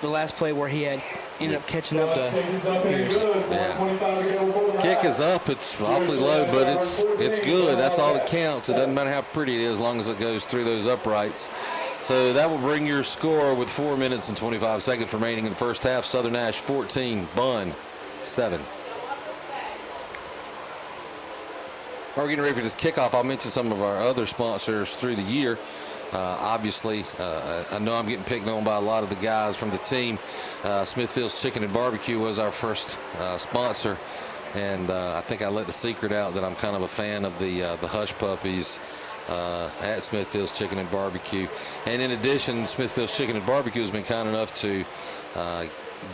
last play where he had ended up catching up to Pierce. Yeah. Kick is up. It's awfully low, but it's good. That's all that counts. It doesn't matter how pretty it is, as long as it goes through those uprights. So that will bring your score with 4 minutes and 25 seconds remaining in the first half. Southern Nash 14, Bunn 7. While we're getting ready for this kickoff, I'll mention some of our other sponsors through the year. Obviously, I know I'm getting picked on by a lot of the guys from the team. Smithfield's Chicken and Barbecue was our first sponsor, and I think I let the secret out that I'm kind of a fan of the Hush Puppies at Smithfield's Chicken and Barbecue. And in addition, Smithfield's Chicken and Barbecue has been kind enough to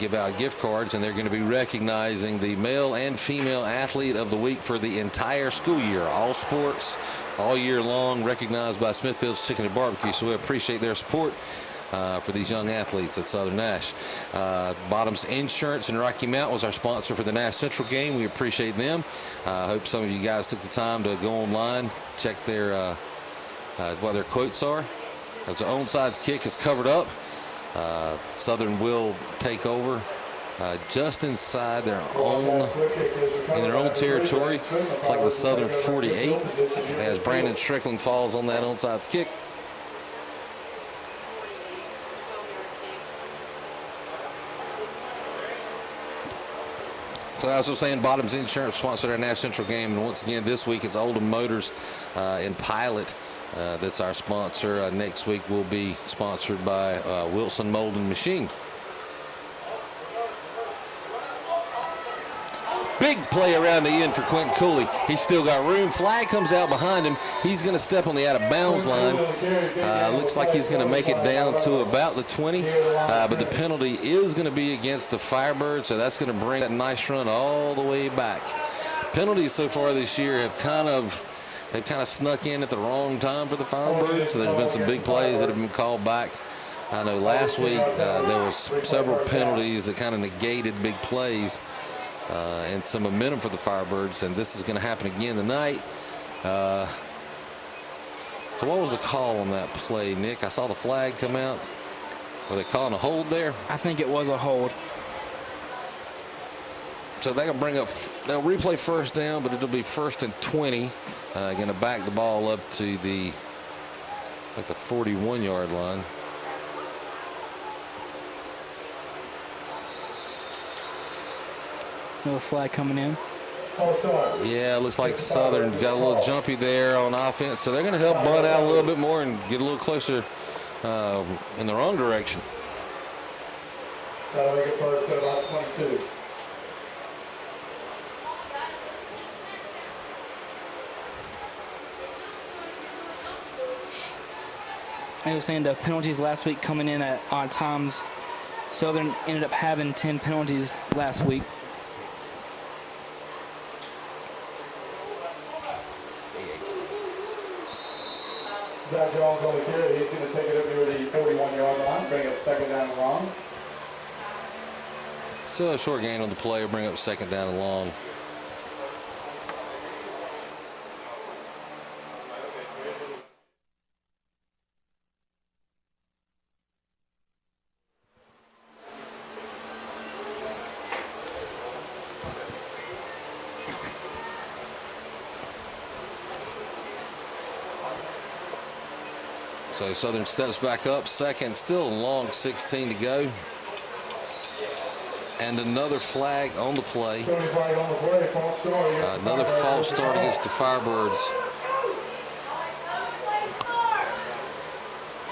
give out gift cards, and they're going to be recognizing the male and female athlete of the week for the entire school year, all sports, all year long, recognized by Smithfield's Chicken and Barbecue. So we appreciate their support for these young athletes at Southern Nash. Bottoms Insurance in Rocky Mount was our sponsor for the Nash Central game. We appreciate them. I hope some of you guys took the time to go online, check their what their quotes are. As the onside kick is covered up, Southern will take over just inside their own, in their own territory. It's like the Southern 48 as Brandon Strickland falls on that onside kick. So as I was saying, Bottoms Insurance sponsored our Nash Central game, and once again this week it's Oldham Motors in Pilot. That's our sponsor. Next week will be sponsored by Wilson Molding Machine. Big play around the end for Quentin Cooley. He's still got room. Flag comes out behind him. He's going to step on the out of bounds line. Looks like he's going to make it down to about the 20. But the penalty is going to be against the Firebirds, so that's going to bring that nice run all the way back. Penalties so far this year have kind of snuck in at the wrong time for the Firebirds. So there's been some big plays that have been called back. I know last week there was several penalties that kind of negated big plays and some momentum for the Firebirds, and this is going to happen again tonight. So what was the call on that play, Nick? I saw the flag come out. Were they calling a hold there? I think it was a hold. So they'll they'll replay first down, but it'll be 1st and 20. Going to back the ball up to the 41-yard line. Another flag coming in. Yeah, it looks like Southern got a little jumpy there on offense, so they're going to help Bunn out a little bit more and get a little closer in the wrong direction. That'll make it first at about 22. I was saying the penalties last week coming in at odd times. Southern ended up having 10 penalties last week. Zach Jones on the carry. He's going to take it up near the 41-yard line, bring up 2nd down and long. So a short gain on the play will bring up 2nd down and long. So Southern steps back up, 2nd, still a long 16 to go. And another flag on the play. Another false start against the Firebirds.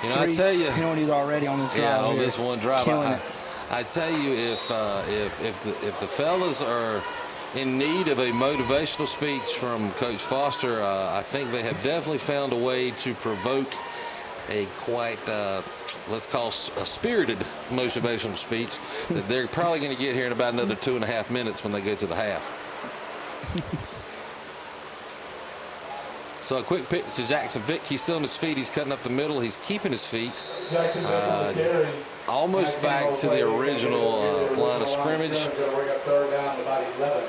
You know, I tell you, penalties already on this drive. Yeah, on here. this one drive. Killing it. I tell you, if the fellas are in need of a motivational speech from Coach Foster. I think they have definitely found a way to provoke a quite, let's call a spirited motivational speech that they're probably going to get here in about another 2.5 minutes when they go to the half. So a quick pitch to Jackson Vick. He's still on his feet. He's cutting up the middle. He's keeping his feet. Almost back to the original line of scrimmage.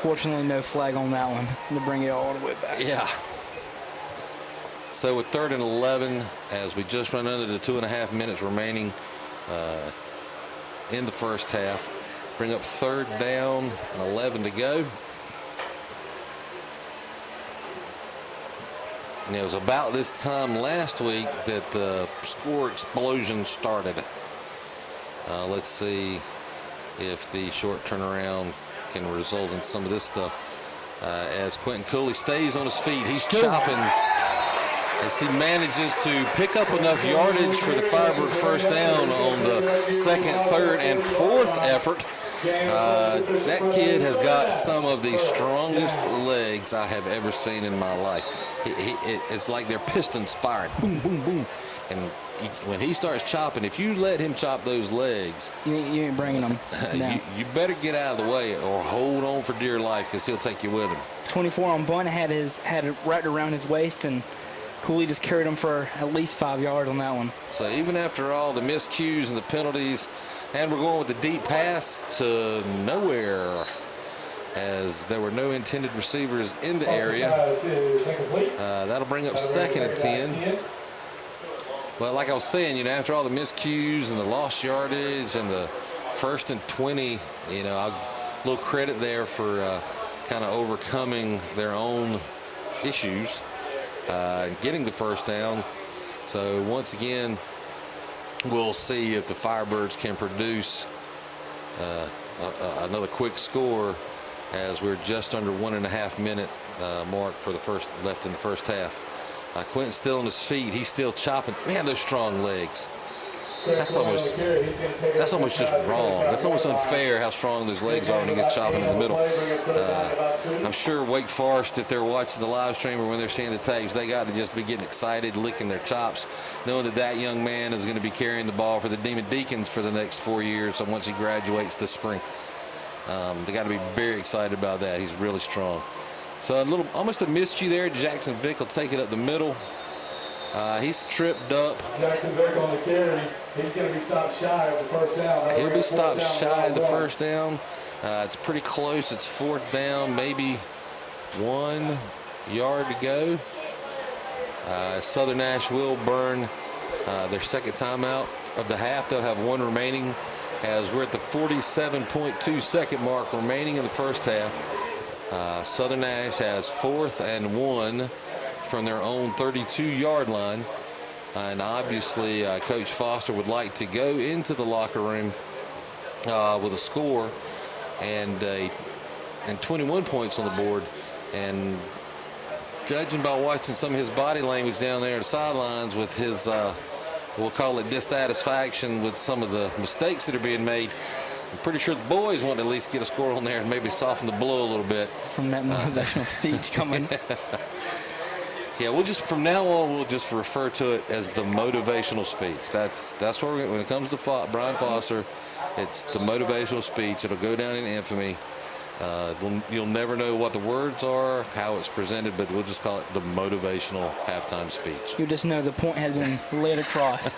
Fortunately, no flag on that one to bring it all the way back. Yeah. So with 3rd and 11, as we just run under the 2.5 minutes remaining in the first half, bring up 3rd down and 11 to go. And it was about this time last week that the score explosion started. Let's see if the short turnaround can result in some of this stuff. As Quentin Cooley stays on his feet, he's chopping as he manages to pick up enough yardage for the Firebird first down on the 2nd, 3rd, and 4th effort. That kid has got some of the strongest legs I have ever seen in my life. It's like they're pistons firing, boom, boom, boom. And when he starts chopping, if you let him chop those legs, you ain't bringing them down. you better get out of the way or hold on for dear life, because he'll take you with him. 24 on Bunn had it wrapped around his waist, and Cooley just carried him for at least 5 yards on that one. So even after all the miscues and the penalties, and we're going with the deep pass to nowhere, as there were no intended receivers in the area. That'll bring up 2nd and 10. But like I was saying, after all the miscues and the lost yardage and the 1st and 20, a little credit there for kind of overcoming their own issues, getting the first down. So once again, we'll see if the Firebirds can produce another quick score, as we're just under 1.5 minute mark for the first left in the first half. Quentin's still on his feet. He's still chopping. Man, those strong legs. That's almost just wrong. That's almost unfair how strong those legs are when he gets chopping in the middle. I'm sure Wake Forest, if they're watching the live stream or when they're seeing the tapes, they got to just be getting excited, licking their chops, knowing that young man is going to be carrying the ball for the Demon Deacons for the next 4 years. So once he graduates this spring, they got to be very excited about that. He's really strong. So almost a miscue there. Jackson Vick will take it up the middle. He's tripped up. Jackson Vick on the carry. He's going to be stopped shy of the first down. He'll be stopped shy of the first down. It's pretty close. It's 4th down, maybe 1 yard to go. Southern Nash will burn their 2nd timeout of the half. They'll have 1 remaining, as we're at the 47.2 second mark remaining in the first half. Southern Nash has 4th and 1 from their own 32-yard line. And obviously, Coach Foster would like to go into the locker room with a score and 21 points on the board. And judging by watching some of his body language down there at the sidelines with his, we'll call it dissatisfaction with some of the mistakes that are being made, I'm pretty sure the boys want to at least get a score on there and maybe soften the blow a little bit. From that motivational speech coming. Yeah, from now on, we'll just refer to it as the motivational speech. That's where when it comes to Brian Foster, it's the motivational speech. It'll go down in infamy. You'll never know what the words are, how it's presented, but we'll just call it the motivational halftime speech. You'll just know the point has been laid across.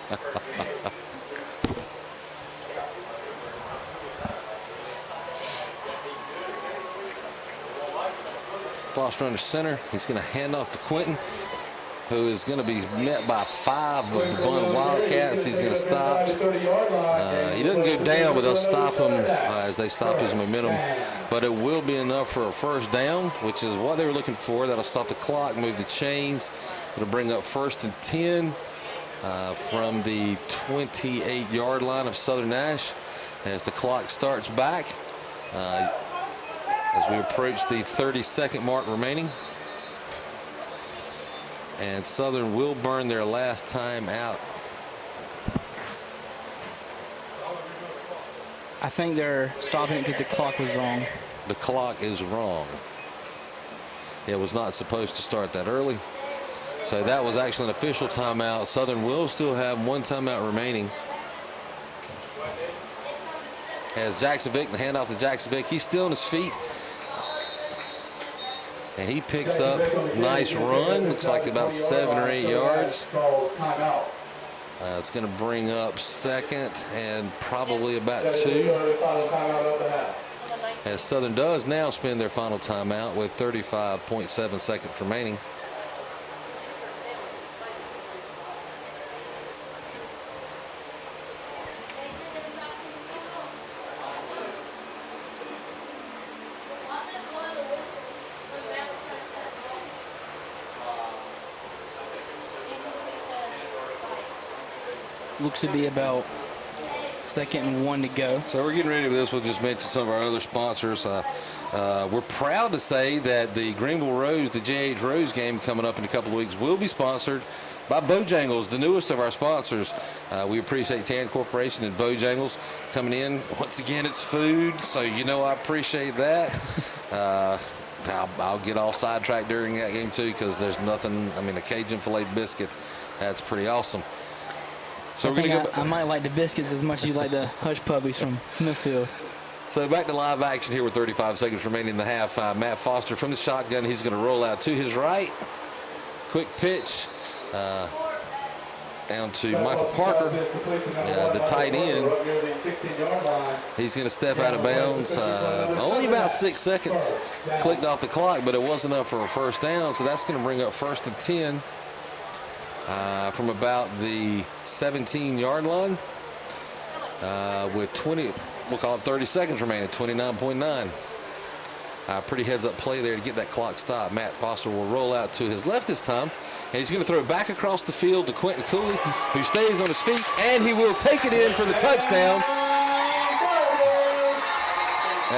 Foster under center. He's going to hand off to Quentin, who is going to be met by 5 of the Bunn Wildcats. He's going to stop. He doesn't go down, but they'll stop him as they stop his momentum. But it will be enough for a first down, which is what they were looking for. That'll stop the clock, move the chains. It'll bring up 1st and 10 from the 28-yard line of Southern Nash as the clock starts back. As we approach the 32nd mark remaining. And Southern will burn their last time out. I think they're stopping it because the clock was wrong. the clock is wrong. It was not supposed to start that early. So that was actually an official timeout. Southern will still have one timeout remaining. As Jackson Vick, the handoff to Jackson Vick, he's still on his feet. And he picks up a nice run. Looks like about 7 or 8 yards. It's going to bring up second and probably about 2. As Southern does now spend their final timeout with 35.7 seconds remaining. Looks to be about 2nd and 1 to go. So we're getting ready for this. We'll just mention some of our other sponsors. We're proud to say that the Greenville Rose, the J.H. Rose game coming up in a couple of weeks, will be sponsored by Bojangles, the newest of our sponsors. We appreciate Tan Corporation and Bojangles coming in. Once again, it's food, so you know I appreciate that. I'll get all sidetracked during that game too, because there's nothing. I mean, a Cajun filet biscuit, that's pretty awesome. So I might like the biscuits as much as you like the hush puppies from Smithfield. So back to live action here with 35 seconds remaining in the half. Matt Foster from the shotgun. He's going to roll out to his right. Quick pitch down to Michael Parker, the tight end. He's going to step out of bounds. Only about 6 seconds clicked off the clock, but it wasn't enough for a first down. So that's going to bring up 1st and 10. From about the 17-yard line with 20, we'll call it 30 seconds remaining, 29.9. Pretty heads-up play there to get that clock stopped. Matt Foster will roll out to his left this time, and he's going to throw it back across the field to Quentin Cooley, who stays on his feet, and he will take it in for the touchdown.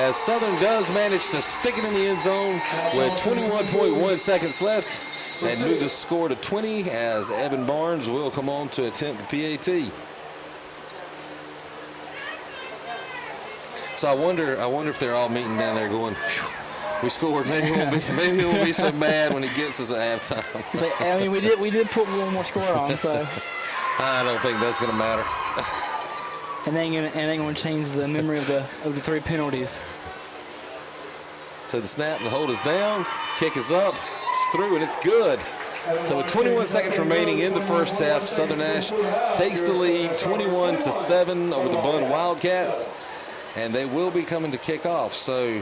As Southern does manage to stick it in the end zone with 21.1 seconds left. And move the score to 20 as Evan Barnes will come on to attempt the PAT. So I wonder if they're all meeting down there going, we scored. Maybe he won't be so mad when he gets us at halftime. Like, I mean, we did put one more score on, so. I don't think that's going to matter. And they ain't gonna change the memory of the 3 penalties. So the snap, the hold is down, kick is up. Through, and it's good. So with 21 seconds remaining in the first half, Southern Nash takes the lead 21-7 over the Bunn Wildcats, and they will be coming to kick off. So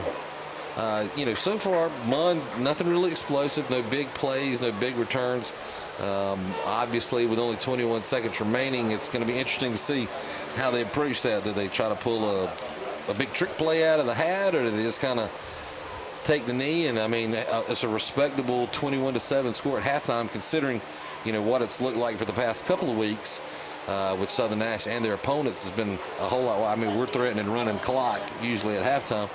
so far Bunn, nothing really explosive, no big plays, no big returns. Obviously with only 21 seconds remaining, it's going to be interesting to see how they approach that. Did they try to pull a big trick play out of the hat, or did they just kind of take the knee? And I mean, it's a respectable 21-7 score at halftime, considering what it's looked like for the past couple of weeks with Southern Nash and their opponents. Has been a whole lot. I mean, we're threatening running clock usually at halftime.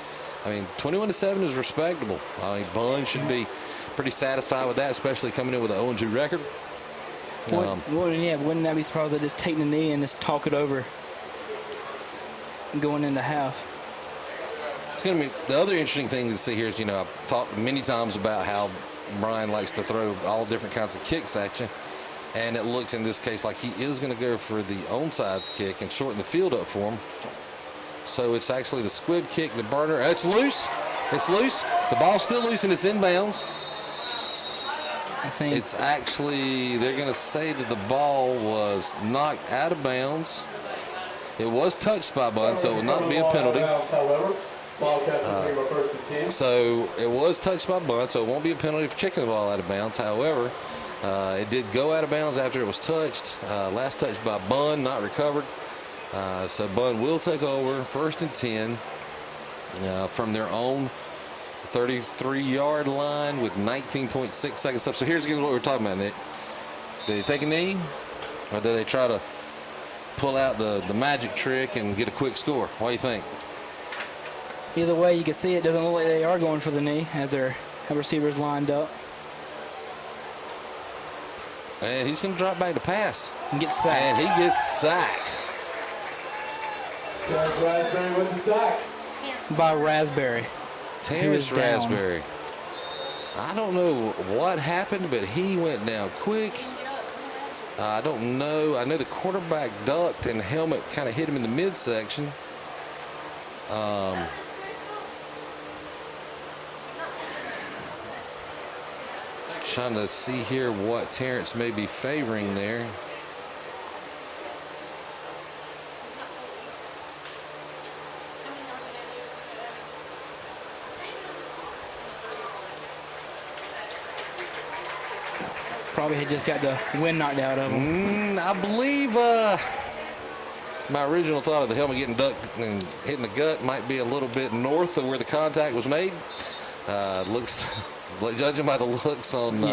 I mean, 21-7 is respectable. I mean, Bunn should be pretty satisfied with that, especially coming in with an 0-2 record. Wouldn't that be surprised? They just take the knee and just talk it over going into half. It's going to be the other interesting thing to see here is, I've talked many times about how Brian likes to throw all different kinds of kicks at you. And it looks in this case like he is going to go for the onside kick and shorten the field up for him. So it's actually the squib kick, the burner. It's loose. It's loose. The ball's still loose and it's inbounds. I think it's actually, they're going to say that the ball was knocked out of bounds. It was touched by Bunn, so it will not be a penalty. So it was touched by Bunn, so it won't be a penalty for kicking the ball out of bounds. However, it did go out of bounds after it was touched. Last touch by Bunn, not recovered. So Bunn will take over 1st and 10 from their own 33-yard line with 19.6 seconds left. So here's again what we're talking about, Nick. Did they take a knee, or did they try to pull out the magic trick and get a quick score? What do you think? Either way, you can see it doesn't look like they are going for the knee as their receivers lined up. And he's going to drop back to pass. And get sacked. And he gets sacked. Raspberry with the sack. By Raspberry. Terrence down. Raspberry. I don't know what happened, but he went down quick. I don't know. I know the quarterback ducked and the helmet kind of hit him in the midsection. Trying to see here what Terrence may be favoring there. Probably had just got the wind knocked out of him. I believe my original thought of the helmet getting ducked and hitting the gut might be a little bit north of where the contact was made. Looks, judging by the looks on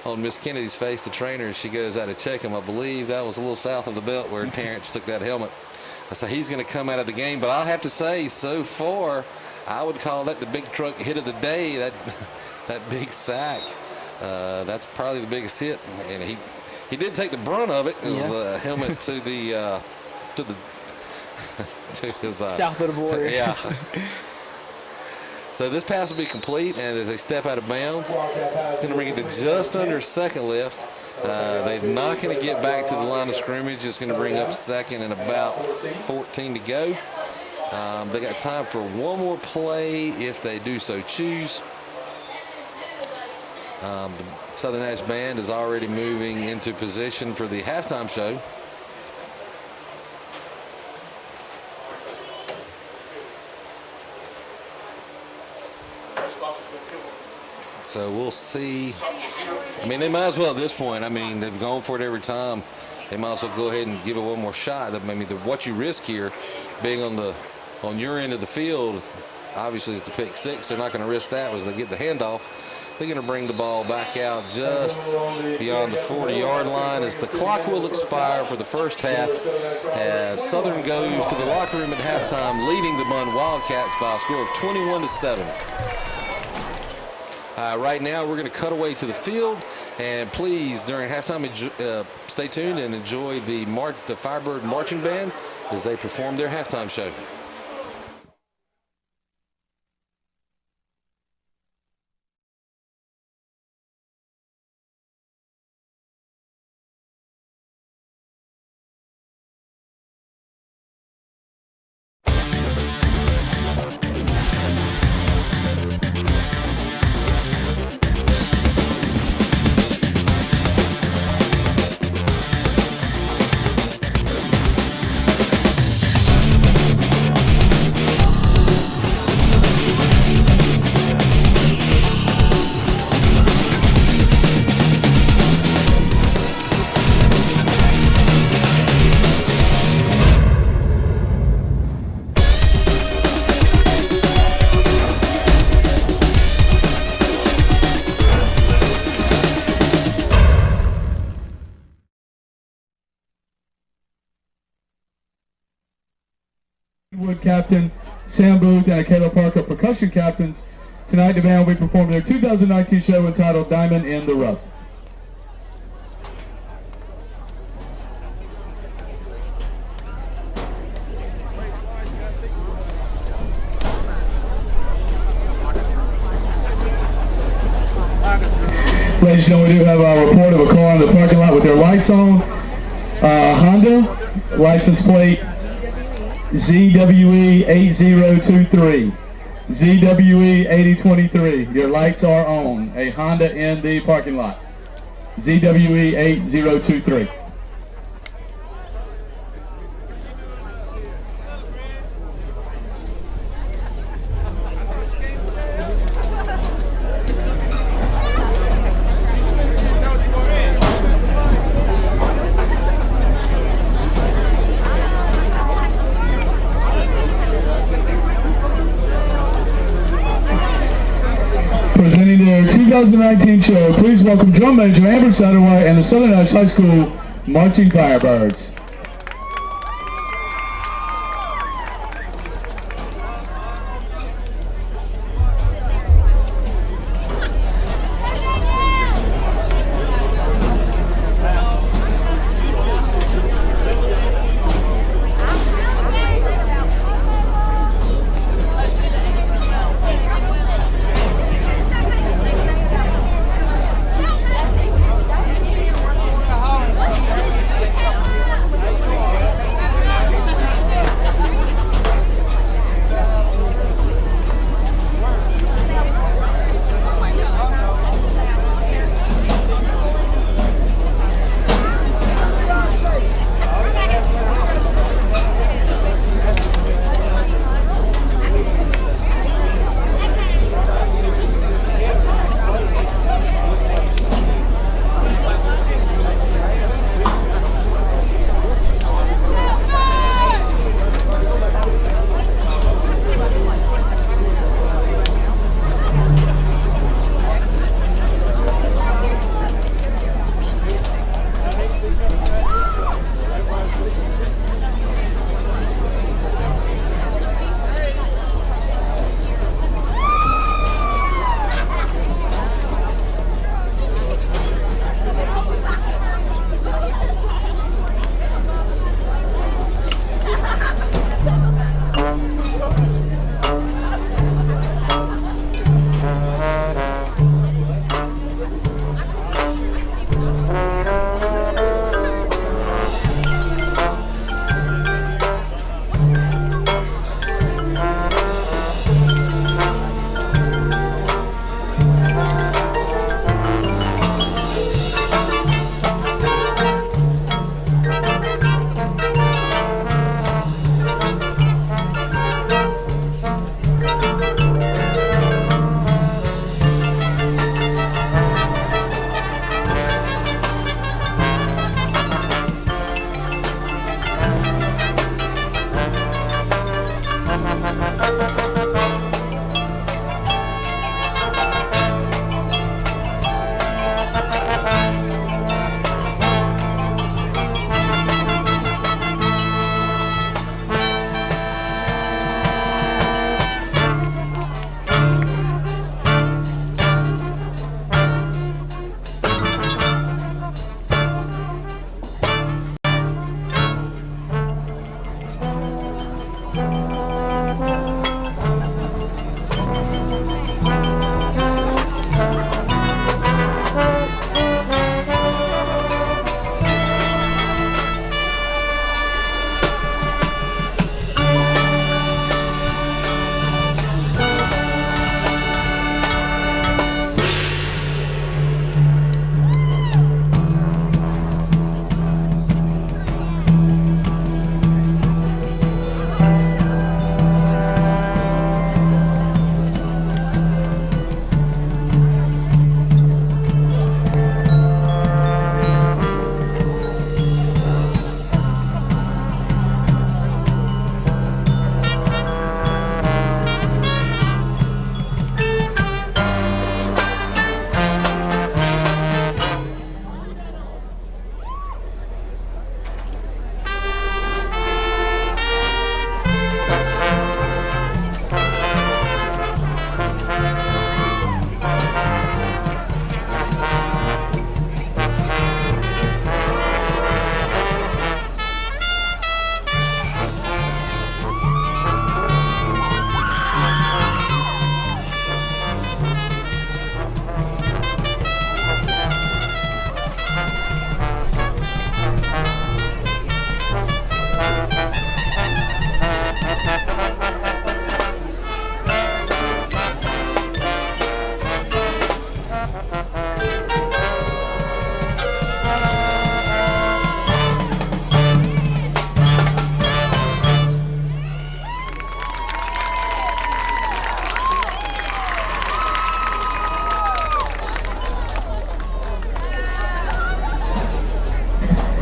on Miss Kennedy's face, the trainer, as she goes out to check him, I believe that was a little south of the belt where Terrence took that helmet. So he's going to come out of the game, but I'll have to say, so far, I would call that the big truck hit of the day. That big sack, that's probably the biggest hit, and he did take the brunt of it. It was the helmet to his south of the border. Yeah. So this pass will be complete, and as they step out of bounds, it's going to bring it to just under second lift. They're not going to get back to the line of scrimmage. It's going to bring up second and about 14 to go. They got time for one more play if they do so choose. The Southern Nash Band is already moving into position for the halftime show. So we'll see. I mean, they might as well at this point. I mean, they've gone for it every time. They might as well go ahead and give it one more shot. I mean, what you risk here, being on your end of the field, obviously is the pick six. They're not going to risk that as they get the handoff. They're going to bring the ball back out just beyond the 40-yard line as the clock will expire for the first half as Southern goes to the locker room at halftime, leading the Bunn Wildcats by a score of 21-7. Right now, we're going to cut away to the field, and please, during halftime, stay tuned and enjoy the Firebird Marching Band as they perform their halftime show. Captain Sam Booth and Caleb Parker, percussion captains. Tonight the band will be performing their 2019 show entitled Diamond in the Rough. Ladies and gentlemen, we do have a report of a car in the parking lot with their lights on. Honda, license plate ZWE 8023. ZWE 8023. Your lights are on. A Honda in the parking lot. ZWE 8023. Presenting their 2019 show, please welcome drum major Amber Satterwhite and the Southern Nash High School Marching Firebirds.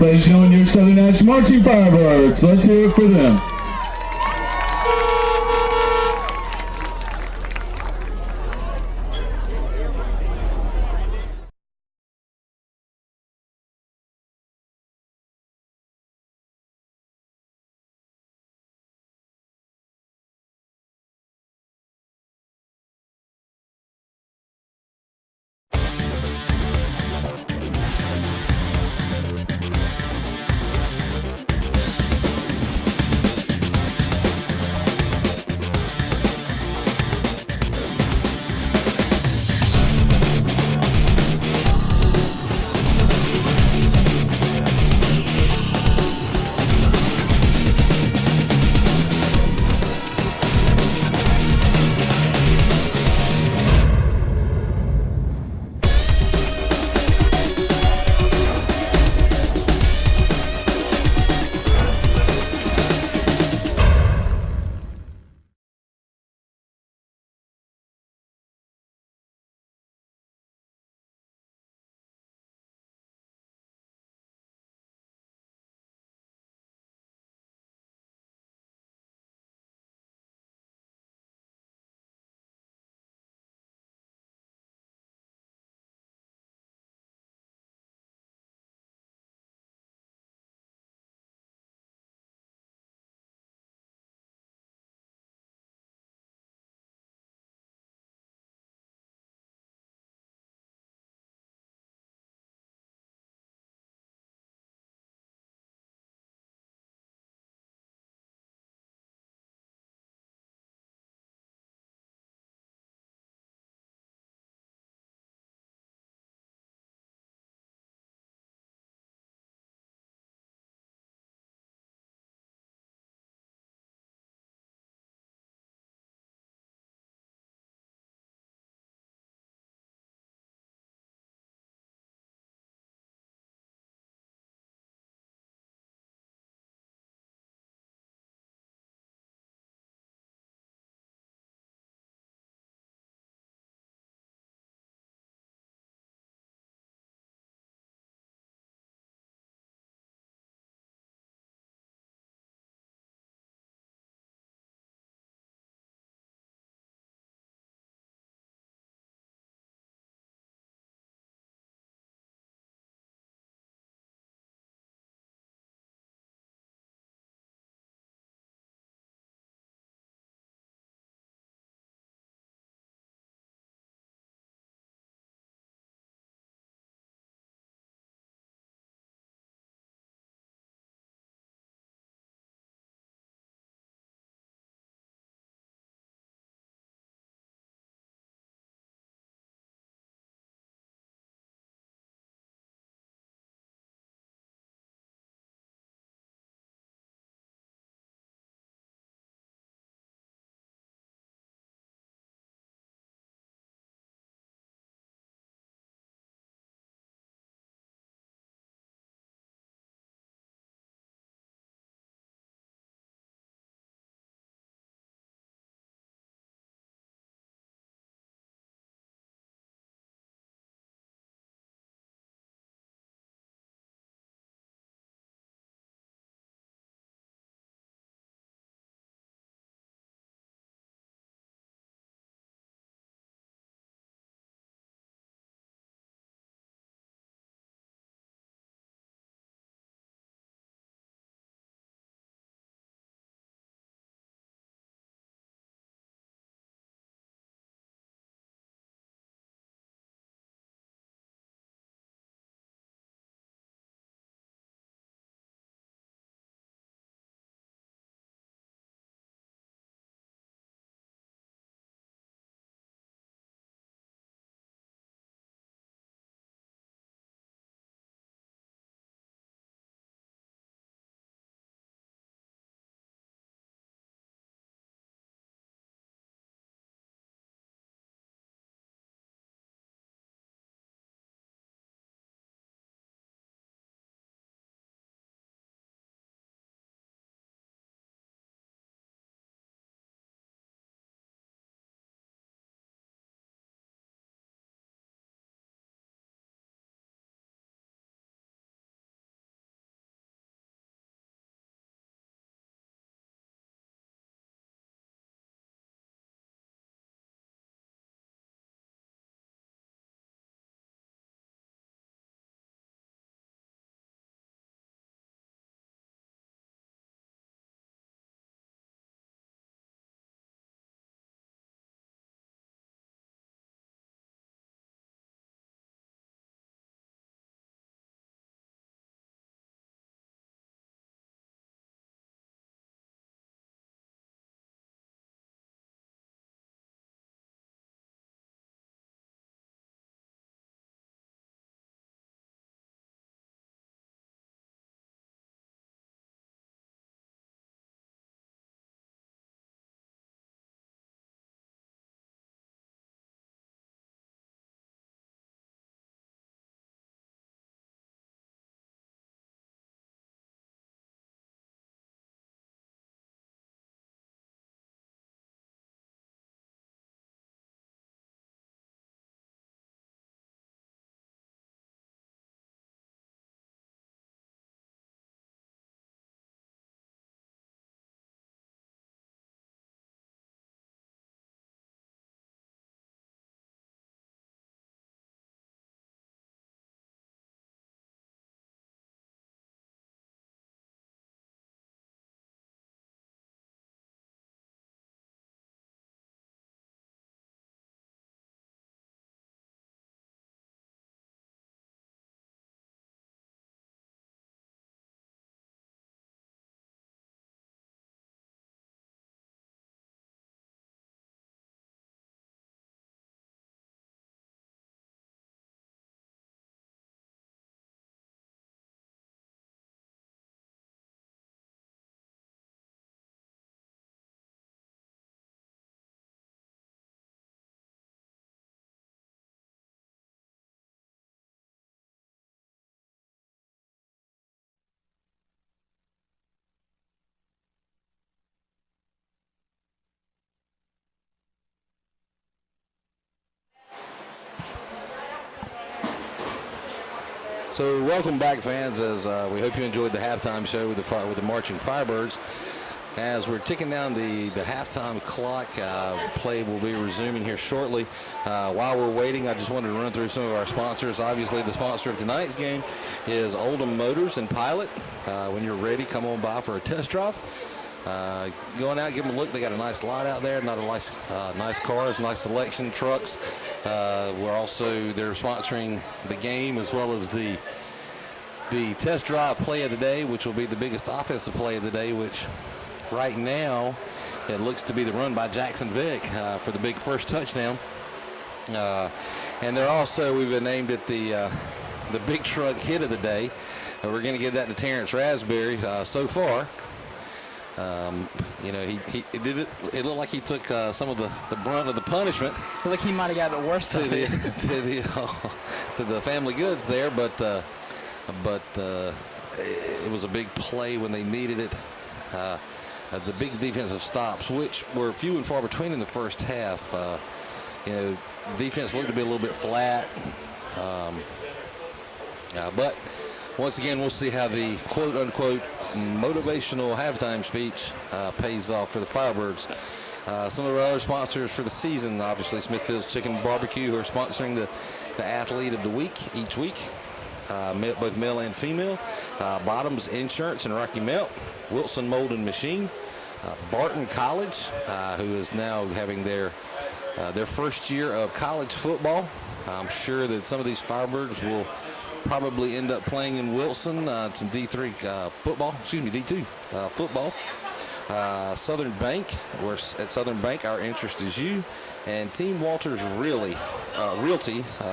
Ladies and gentlemen, your Southern Nash Marching Firebirds. Let's hear it for them. So welcome back, fans, as we hope you enjoyed the halftime show with the Marching Firebirds. As we're ticking down the halftime clock, play will be resuming here shortly. While we're waiting, I just wanted to run through some of our sponsors. Obviously, the sponsor of tonight's game is Oldham Motors and Pilot. When you're ready, come on by for a test drive. Going out, give them a look. They got a nice lot out there, not a nice cars, nice selection, trucks. They're sponsoring the game as well as the test drive play of the day, which will be the biggest offensive play of the day, which right now it looks to be the run by Jackson Vick for the big first touchdown. And they're also, we've been named it the big truck hit of the day. We're going to give that to Terrence Raspberry so far. He did it. It looked like he took some of the brunt of the punishment. Like he might have got the worst of it. to the family goods there, but it was a big play when they needed it. The big defensive stops, which were few and far between in the first half. Defense looked to be a little bit flat. But once again, we'll see how the quote-unquote motivational halftime speech pays off for the Firebirds. Some of our other sponsors for the season, obviously Smithfield's Chicken Barbecue, who are sponsoring the athlete of the week each week, both male and female. Bottoms Insurance and Rocky Mount, Wilson Mold and Machine, Barton College, who is now having their first year of college football. I'm sure that some of these Firebirds will probably end up playing in Wilson, some D2 football. Southern Bank, where at Southern Bank our interest is you, and Team Walters Realty,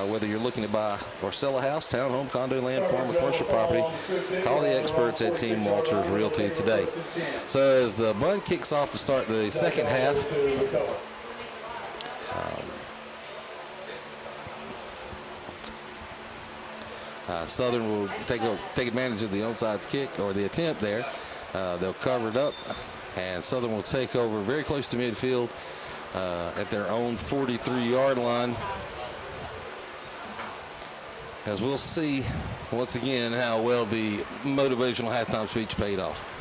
whether you're looking to buy or sell a house, townhome, condo, land, farm, or commercial property, call the experts at Team Walters Realty today. So as the Bunn kicks off to start the second half, Southern will take advantage of the onside kick or the attempt there. They'll cover it up, and Southern will take over very close to midfield at their own 43-yard line. As we'll see once again how well the motivational halftime speech paid off.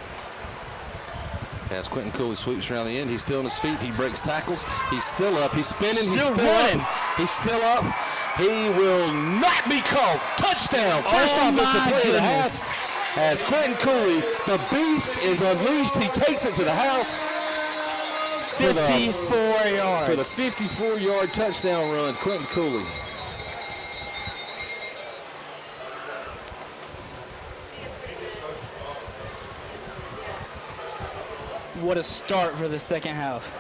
As Quentin Cooley sweeps around the end, he's still on his feet. He breaks tackles. He's still up. He's spinning. He's still running. He's still up. He will not be called. Touchdown. First offensive play of the half. As Quentin Cooley, the beast, is unleashed. He takes it to the house. 54 yards. For the 54-yard touchdown run, Quentin Cooley. What a start for the second half.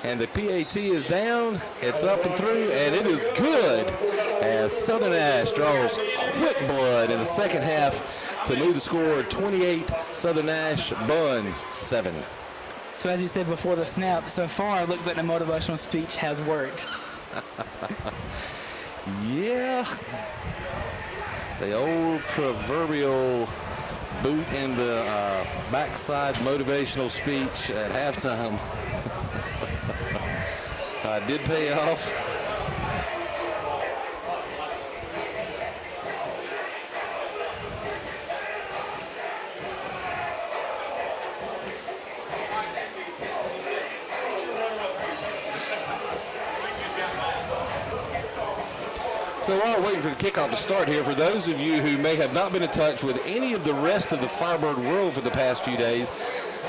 And the PAT is down. It's up and through, and it is good as Southern Nash draws quick blood in the second half to move the score 28, Southern Nash, Bunn 7. So as you said before the snap, so far it looks like the motivational speech has worked. Yeah. The old proverbial boot in the backside motivational speech at halftime did pay off. So while we're waiting for the kickoff to start here, for those of you who may have not been in touch with any of the rest of the Firebird world for the past few days,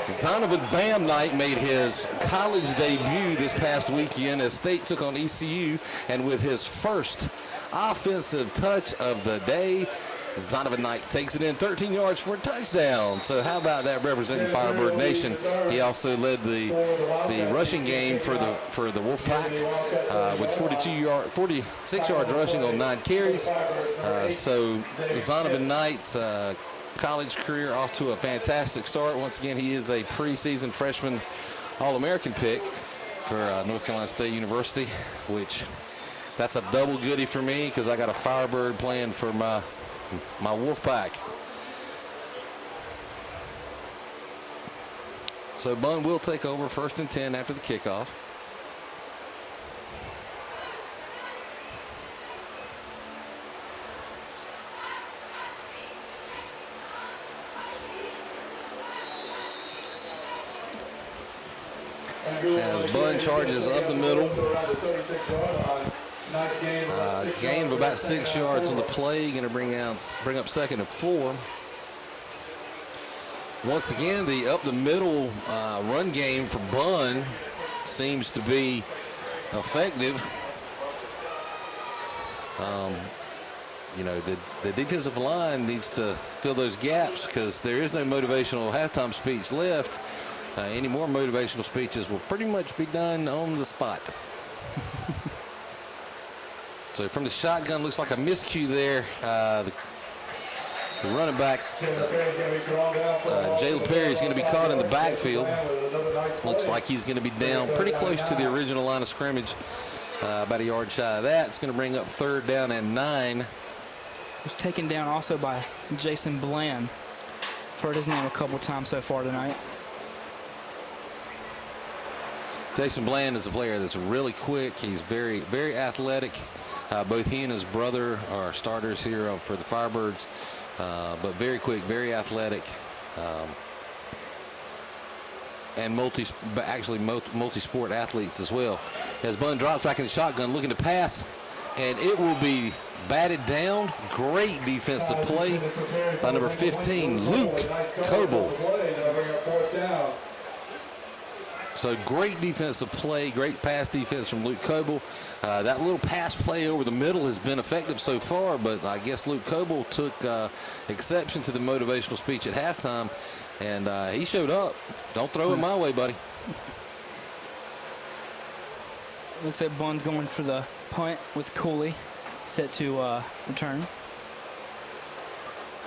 Zonovan Bam Knight made his college debut this past weekend as State took on ECU, and with his first offensive touch of the day, Zonovan Knight takes it in 13 yards for a touchdown. So how about that, representing Firebird Nation? He also led the rushing game for the Wolfpack with 46 yards rushing on 9 carries. So Zonovan Knight's college career off to a fantastic start. Once again, he is a preseason freshman All-American pick for North Carolina State University, which that's a double goodie for me because I got a Firebird playing for my Wolfpack. So Bunn will take over 1st and 10 after the kickoff. As Bunn charges up the middle. Gain of about 6 yards on the play. Going to bring up 2nd and 4. Once again, the up the middle run game for Bunn seems to be effective. You know, the defensive line needs to fill those gaps because there is no motivational halftime speech left. Any more motivational speeches will pretty much be done on the spot. So from the shotgun, looks like a miscue there. The running back, Jalen Perry, is going to be caught in the backfield. Looks like he's going to be down pretty close to the original line of scrimmage, about a yard shy of that. It's going to bring up 3rd down and 9. Was taken down also by Jason Bland. Heard his name a couple times so far tonight. Jason Bland is a player that's really quick. He's very, very athletic. Both he and his brother are starters here for the Firebirds, but very quick, very athletic, and multi-sport athletes as well. As Bunn drops back in the shotgun, looking to pass, and it will be batted down. Great defensive play by number 15, Luke Coble. So great defensive play, great pass defense from Luke Coble. That little pass play over the middle has been effective so far, but I guess Luke Coble took exception to the motivational speech at halftime, and he showed up. Don't throw it my way, buddy. Looks like Bunn's going for the punt with Cooley set to return.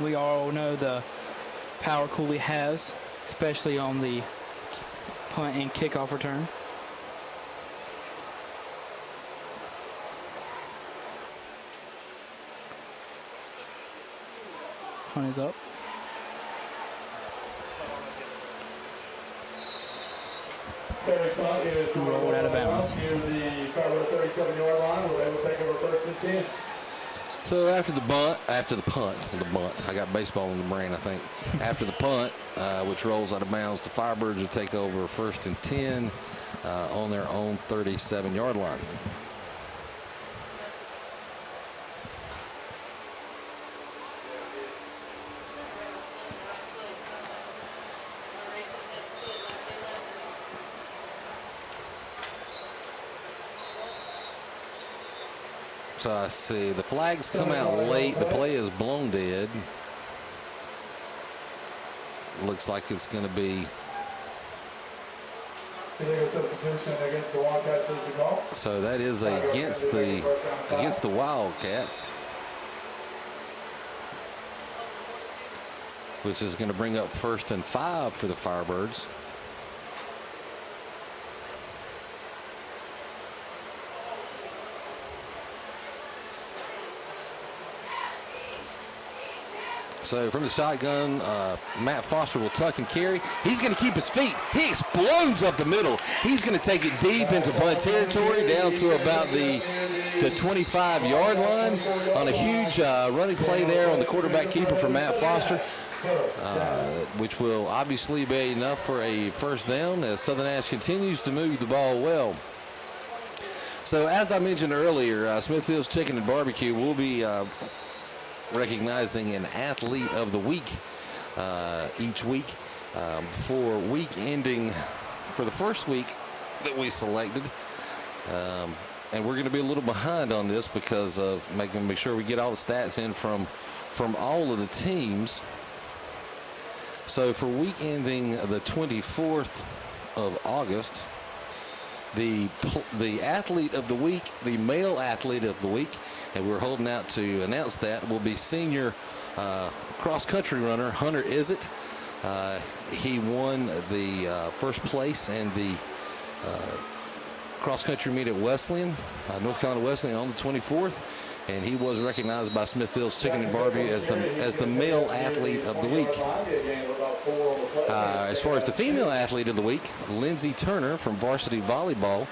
We all know the power Cooley has, especially on the punt and kickoff return. Punt is up. Rolled out of bounds. Near the 37-yard line, where they will take over 1st and 10. So after the punt, I got baseball in the brain, I think. After the punt, which rolls out of bounds, the Firebirds will take over 1st and 10 on their own 37-yard line. So I see the flags come out late. The play is blown dead. Looks like it's going to be. Substitution against the Wildcats is the call. So that is against the Wildcats, which is going to bring up 1st and 5 for the Firebirds. So from the shotgun, Matt Foster will tuck and carry. He's going to keep his feet. He explodes up the middle. He's going to take it deep into Bunn territory, down to about the 25-yard line on a huge running play there on the quarterback keeper for Matt Foster, which will obviously be enough for a 1st down as Southern Nash continues to move the ball well. So as I mentioned earlier, Smithfield's Chicken and Barbecue will be recognizing an athlete of the week each week for week ending for the first week that we selected, and we're going to be a little behind on this because of making sure we get all the stats in from all of the teams. So for week ending the 24th of August, the athlete of the week, the male athlete of the week, and we're holding out to announce that, will be senior cross-country runner Hunter Izzett. He won the first place in the cross-country meet at Wesleyan, North Carolina Wesleyan, on the 24th, and he was recognized by Smithfield's Chicken and Barbecue as the male athlete of the week. As far as the female athlete of the week, Lindsay Turner from Varsity Volleyball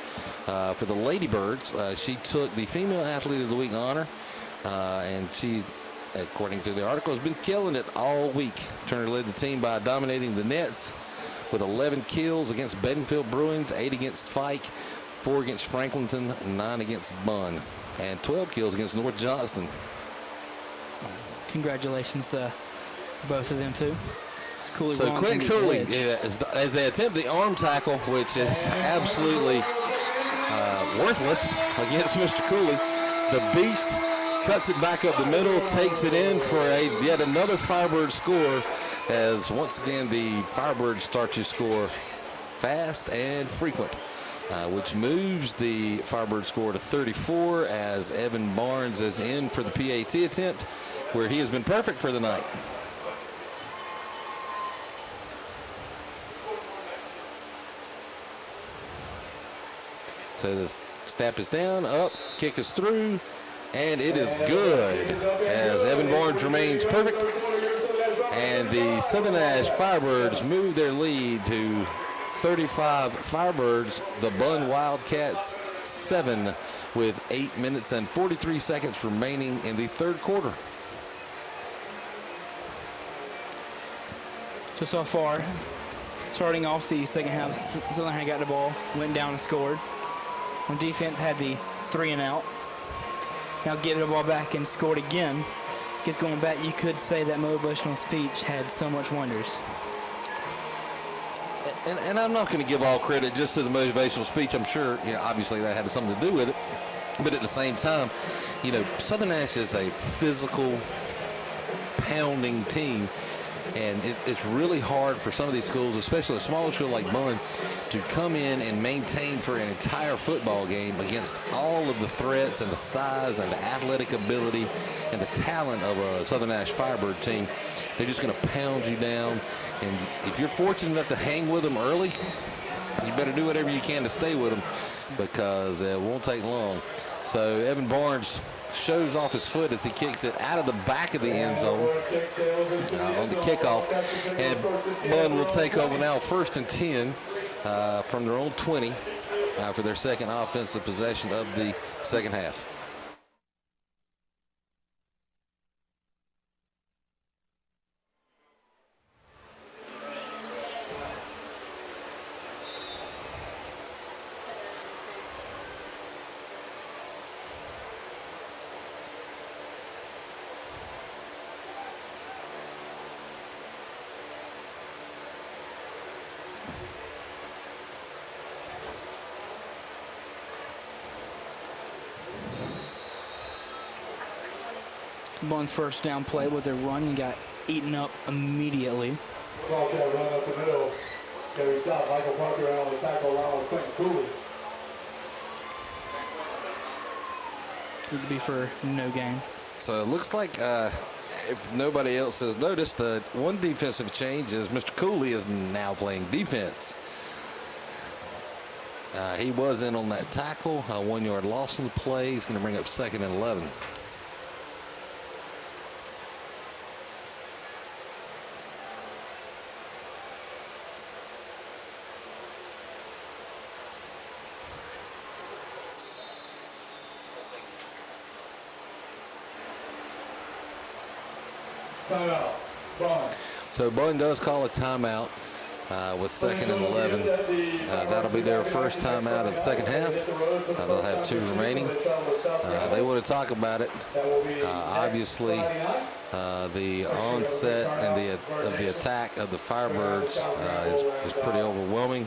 for the Ladybirds. She took the female athlete of the week honor, and she, according to the article, has been killing it all week. Turner led the team by dominating the nets with 11 kills against Bedingfield Bruins, 8 against Fike, 4 against Franklinton, 9 against Bunn, and 12 kills against North Johnston. Congratulations to both of them, too. It's Cooley. So Quentin Cooley, as they attempt the arm tackle, which is absolutely worthless against Mr. Cooley, the Beast cuts it back up the middle, takes it in for yet another Firebird score, as once again the Firebirds start to score fast and frequent, which moves the Firebird score to 34 as Evan Barnes is in for the PAT attempt, where he has been perfect for the night. So the snap is down, up, kick is through, and it is good as Evan Barnes remains perfect. And the Southern Nash Firebirds move their lead to 35 Firebirds, the Bunn Wildcats 7, with 8 minutes and 43 seconds remaining in the third quarter. So far, starting off the second half, Southern had got the ball, went down and scored. When defense had the 3 and out. Now give the ball back and scored again. Gets going back, you could say that motivational speech had so much wonders. And I'm not going to give all credit just to the motivational speech. I'm sure, obviously that had something to do with it. But at the same time, Southern Nash is a physical, pounding team. And it's really hard for some of these schools, especially a smaller school like Bunn, to come in and maintain for an entire football game against all of the threats and the size and the athletic ability and the talent of a Southern Nash Firebird team. They're just going to pound you down. And if you're fortunate enough to hang with them early, you better do whatever you can to stay with them, because it won't take long. So Evan Barnes shows off his foot as he kicks it out of the back of the end zone on the kickoff. And Bunn will take over now 1st and 10 from their own 20 for their second offensive possession of the second half. Bunn's first down play was a run and got eaten up immediately. Wildcat run up the middle. Gary stop. Michael Parker out on the tackle along with Quentin Cooley. Could be for no gain. So it looks like, if nobody else has noticed, the one defensive change is Mr. Cooley is now playing defense. He was in on that tackle, a 1-yard loss on the play. He's going to bring up 2nd and 11. Timeout. Bunn. So Bunn does call a timeout with 2nd and 11. That'll be their first timeout in the second half. They'll have 2 remaining. They want to talk about it. Obviously, the onset and the attack of the Firebirds is pretty overwhelming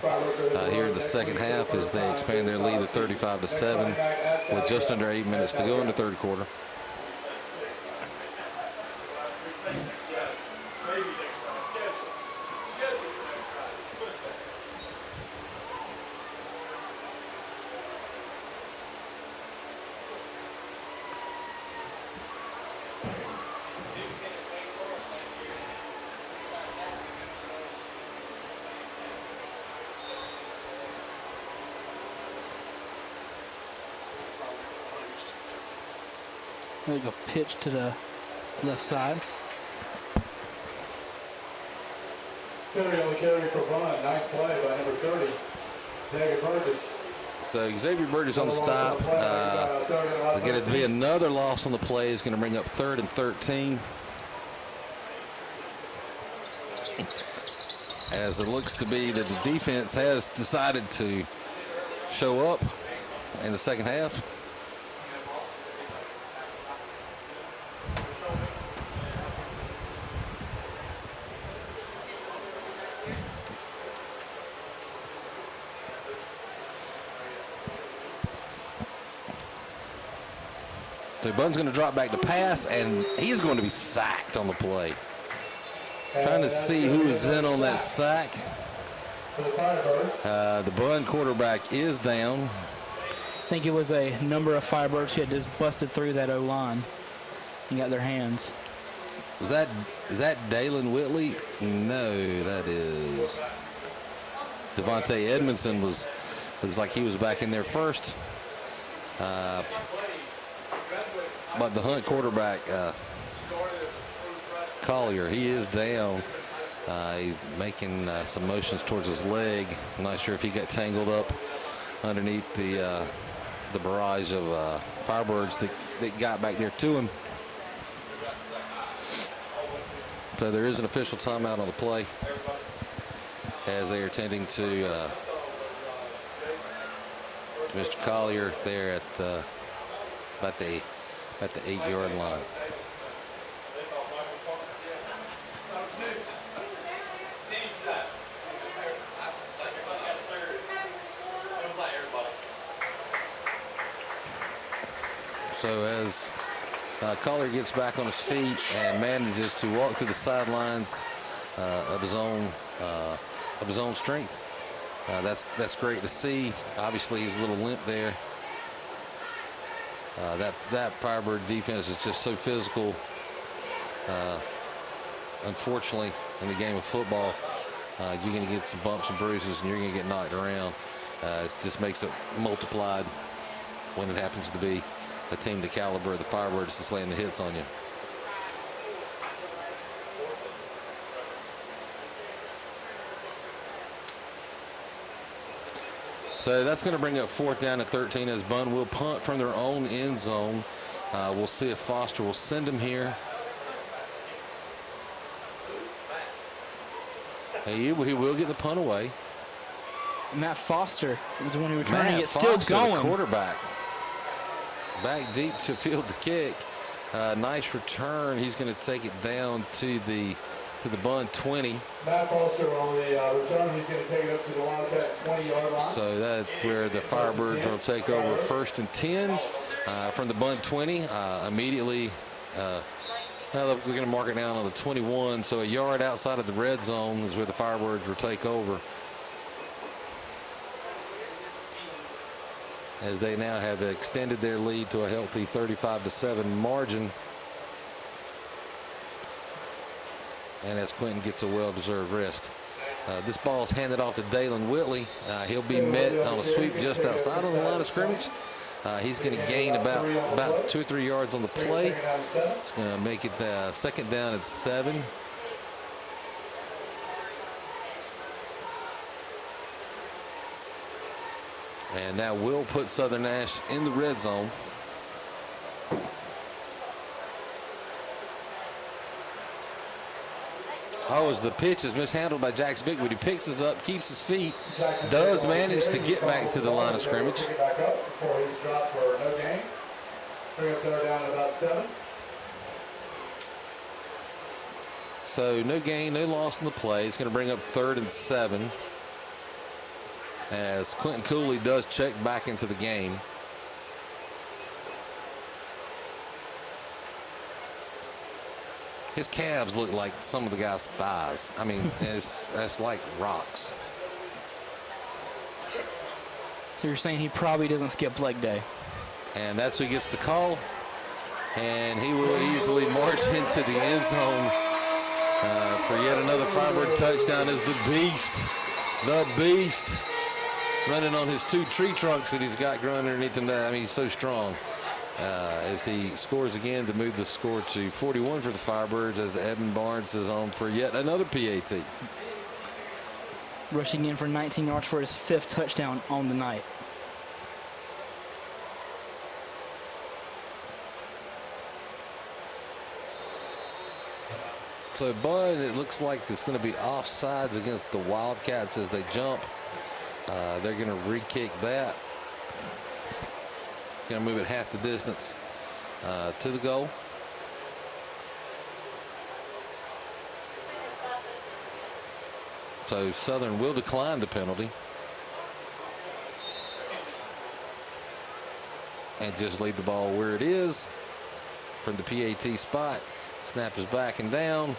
here in the second half as they expand their lead to 35-7 with just under 8 minutes to go in the third quarter. There you go, pitch to the left side. Carry on the carry for Bunn. Nice play by number 30, Xavier Burgess. So Xavier Burgess on the stop. Going to be another loss on the play. Is going to bring up 3rd and 13. As it looks to be that the defense has decided to show up in the second half. So Bunn's going to drop back to pass, and he's going to be sacked on the play. Trying to see who is in on that sack. The Bunn quarterback is down. I think it was a number of Firebirds who had just busted through that O-line and got their hands. Is that Dalen Whitley? No, that is Devontae Edmondson. Looks like he was back in there first. But the Hunt quarterback, Collier, he is down. He's making some motions towards his leg. I'm not sure if he got tangled up underneath the barrage of Firebirds that got back there to him. So there is an official timeout on the play as they are tending to Mr. Collier there at about the 8-yard line. So as Collier gets back on his feet and manages to walk through the sidelines of his own strength, that's great to see. Obviously, he's a little limp there. That Firebird defense is just so physical. Unfortunately, in the game of football, you're going to get some bumps and bruises, and you're going to get knocked around. It just makes it multiplied when it happens to be a team the caliber of the Firebirds that's laying the hits on you. So that's going to bring up 4th down and 13 as Bunn will punt from their own end zone. We'll see if Foster will send him here. He will get the punt away. Matt Foster was the one who was trying to get Foster, still going. The quarterback. Back deep to field the kick. Nice return. He's going to take it down to the Bunn 20. Matt Foster on the return. He's going to take it up to the Wildcat 20-yard line. So that's where the Firebirds will take over 1st and 10 from the Bunn 20. Immediately, now they're going to mark it down on the 21. So a yard outside of the red zone is where the Firebirds will take over, as they now have extended their lead to a healthy 35-7 margin. And as Quentin gets a well-deserved rest. This ball is handed off to Dalen Whitley. He'll be met on a sweep just outside of the line of scrimmage. He's going to gain about 2 or 3 yards on the play. It's going to make it 2nd down at 7. And that will put Southern Nash in the red zone. Oh, as the pitch is mishandled by Jackson Bigwood. He picks us up, keeps his feet, does manage to get back to the line of scrimmage. Back up before he's dropped for no gain. Bring up 3rd down at about 7. So no gain, no loss in the play. It's going to bring up 3rd and 7. As Quentin Cooley does check back into the game. His calves look like some of the guy's thighs. I mean, that's like rocks. So you're saying he probably doesn't skip leg day. And that's who gets the call. And he will easily march into the end zone for yet another Firebird touchdown as the beast, running on his 2 tree trunks that he's got growing underneath him. I mean, he's so strong. As he scores again to move the score to 41 for the Firebirds, as Evan Barnes is on for yet another PAT. rushing in for 19 yards for his 5th touchdown on the night. So Bunn, it looks like it's going to be offsides against the Wildcats as they jump. They're going to re-kick that. Going to move it half the distance to the goal. So Southern will decline the penalty and just leave the ball where it is from the PAT spot. Snap is back and down.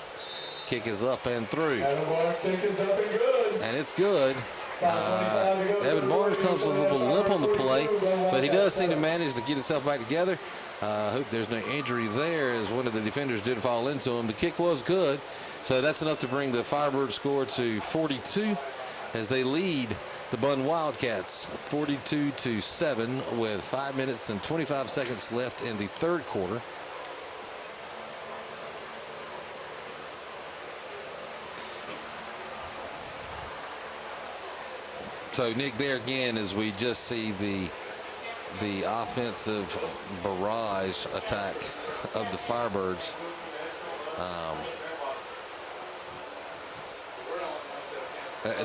Kick is up and through. Evan Barnes' kick is up and good. And it's good. Evan Barnes comes with a little limp on the play, but he does seem to manage to get himself back together. Hope there's no injury there, as one of the defenders did fall into him. The kick was good, so that's enough to bring the Firebird score to 42 as they lead the Bunn Wildcats 42-7 with 5 minutes and 25 seconds left in the third quarter. So, Nick, there again, as we just see the offensive barrage attack of the Firebirds.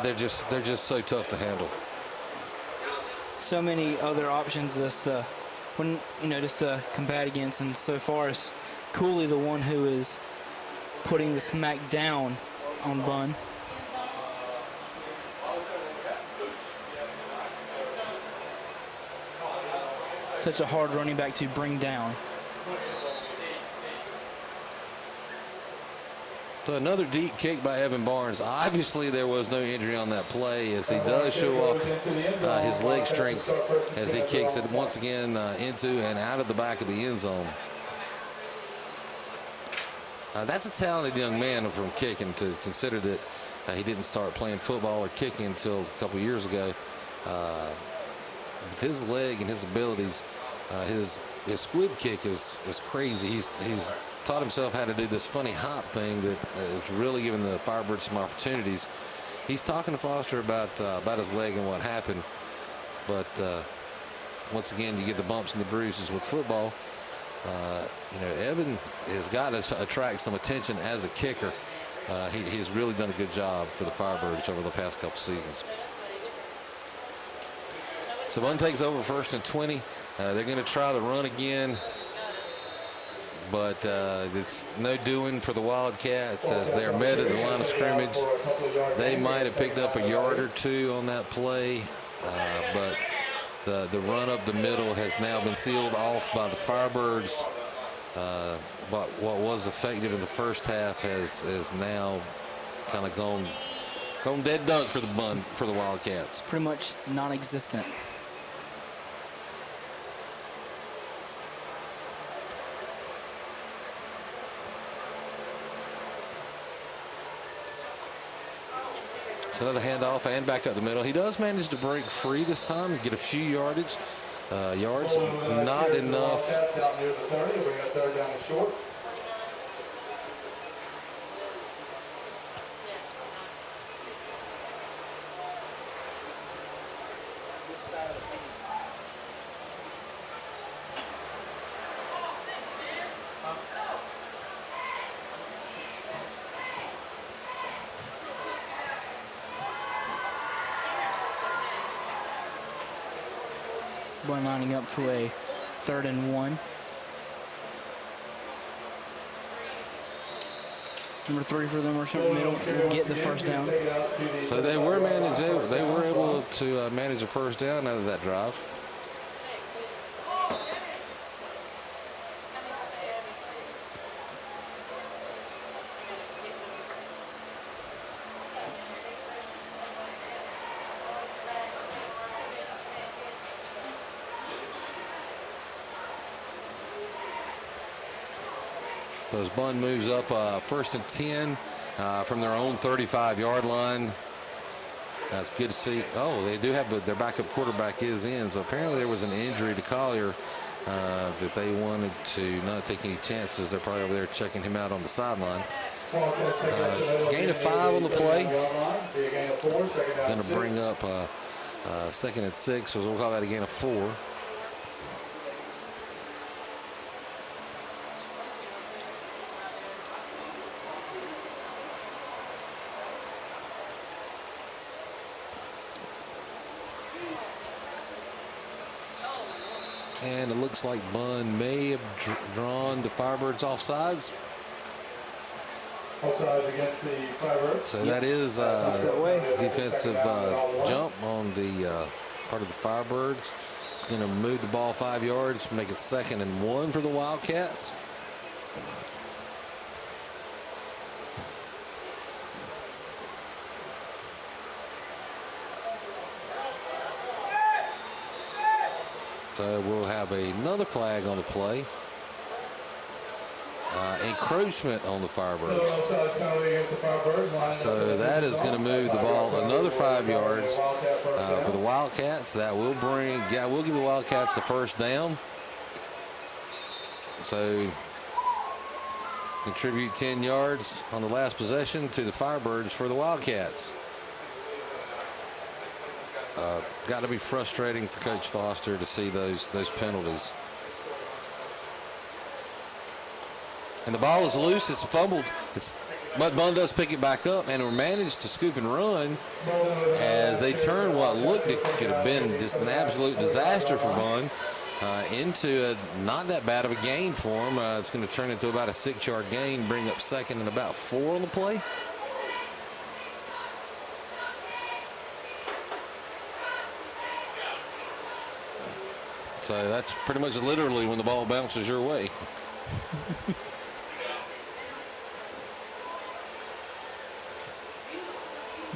They're just so tough to handle. So many other options just to combat against, and so far it's Cooley the one who is putting the smack down on Bunn. Such a hard running back to bring down. So another deep kick by Evan Barnes. Obviously, there was no injury on that play, as he does show off his leg strength as he kicks it once again into and out of the back of the end zone. That's a talented young man from kicking, to consider that he didn't start playing football or kicking until a couple years ago. With his leg and his abilities, his squib kick is crazy. He's taught himself how to do this funny hop thing that is really giving the Firebirds some opportunities. He's talking to Foster about his leg and what happened, but once again, you get the bumps and the bruises with football. Evan has got to attract some attention as a kicker. He's really done a good job for the Firebirds over the past couple seasons. So Bunn takes over 1st and 20. They're going to try the run again, but it's no doing for the Wildcats as they're met at the line of scrimmage. They might have picked up a yard or two on that play, but the run up the middle has now been sealed off by the Firebirds. But what was effective in the first half has now kind of gone dead dunk for the Wildcats. Pretty much non-existent. So another handoff and back up the middle. He does manage to break free this time and get a few yards, not enough. Out near the 30, bring up 3rd down and short. Bunn lining up to a 3rd and 1. Number 3 for them or something middle will get the first down. So they were able to manage a first down out of that drive. As Bunn moves up 1st and 10 from their own 35-yard line. That's good to see. Oh, they do have, but their backup quarterback is in. So apparently there was an injury to Collier that they wanted to not take any chances. They're probably over there checking him out on the sideline. Gain of 5 on the play. Be a gain of 4, second down Going and to 6. bring up 2nd and 6, so we'll call that a gain of 4. And it looks like Bunn may have drawn the Firebirds offsides. Offsides against the Firebirds. So that is that way. defensive jump on the part of the Firebirds. It's going to move the ball 5 yards, make it 2nd and 1 for the Wildcats. So we'll have another flag on the play. Encroachment on the Firebirds. Offsides penalty against the Firebirds. So that is going to move the ball another 5 yards for the Wildcats. That will we'll give the Wildcats a first down. So contribute 10 yards on the last possession to the Firebirds for the Wildcats. Got to be frustrating for Coach Foster to see those penalties. And the ball is loose. It's fumbled. But Bunn does pick it back up and managed to scoop and run as they turn what looked like it could have been just an absolute disaster for Bunn into not that bad of a gain for him. It's going to turn into about a 6-yard gain, bring up 2nd and about 4 on the play. So that's pretty much literally when the ball bounces your way.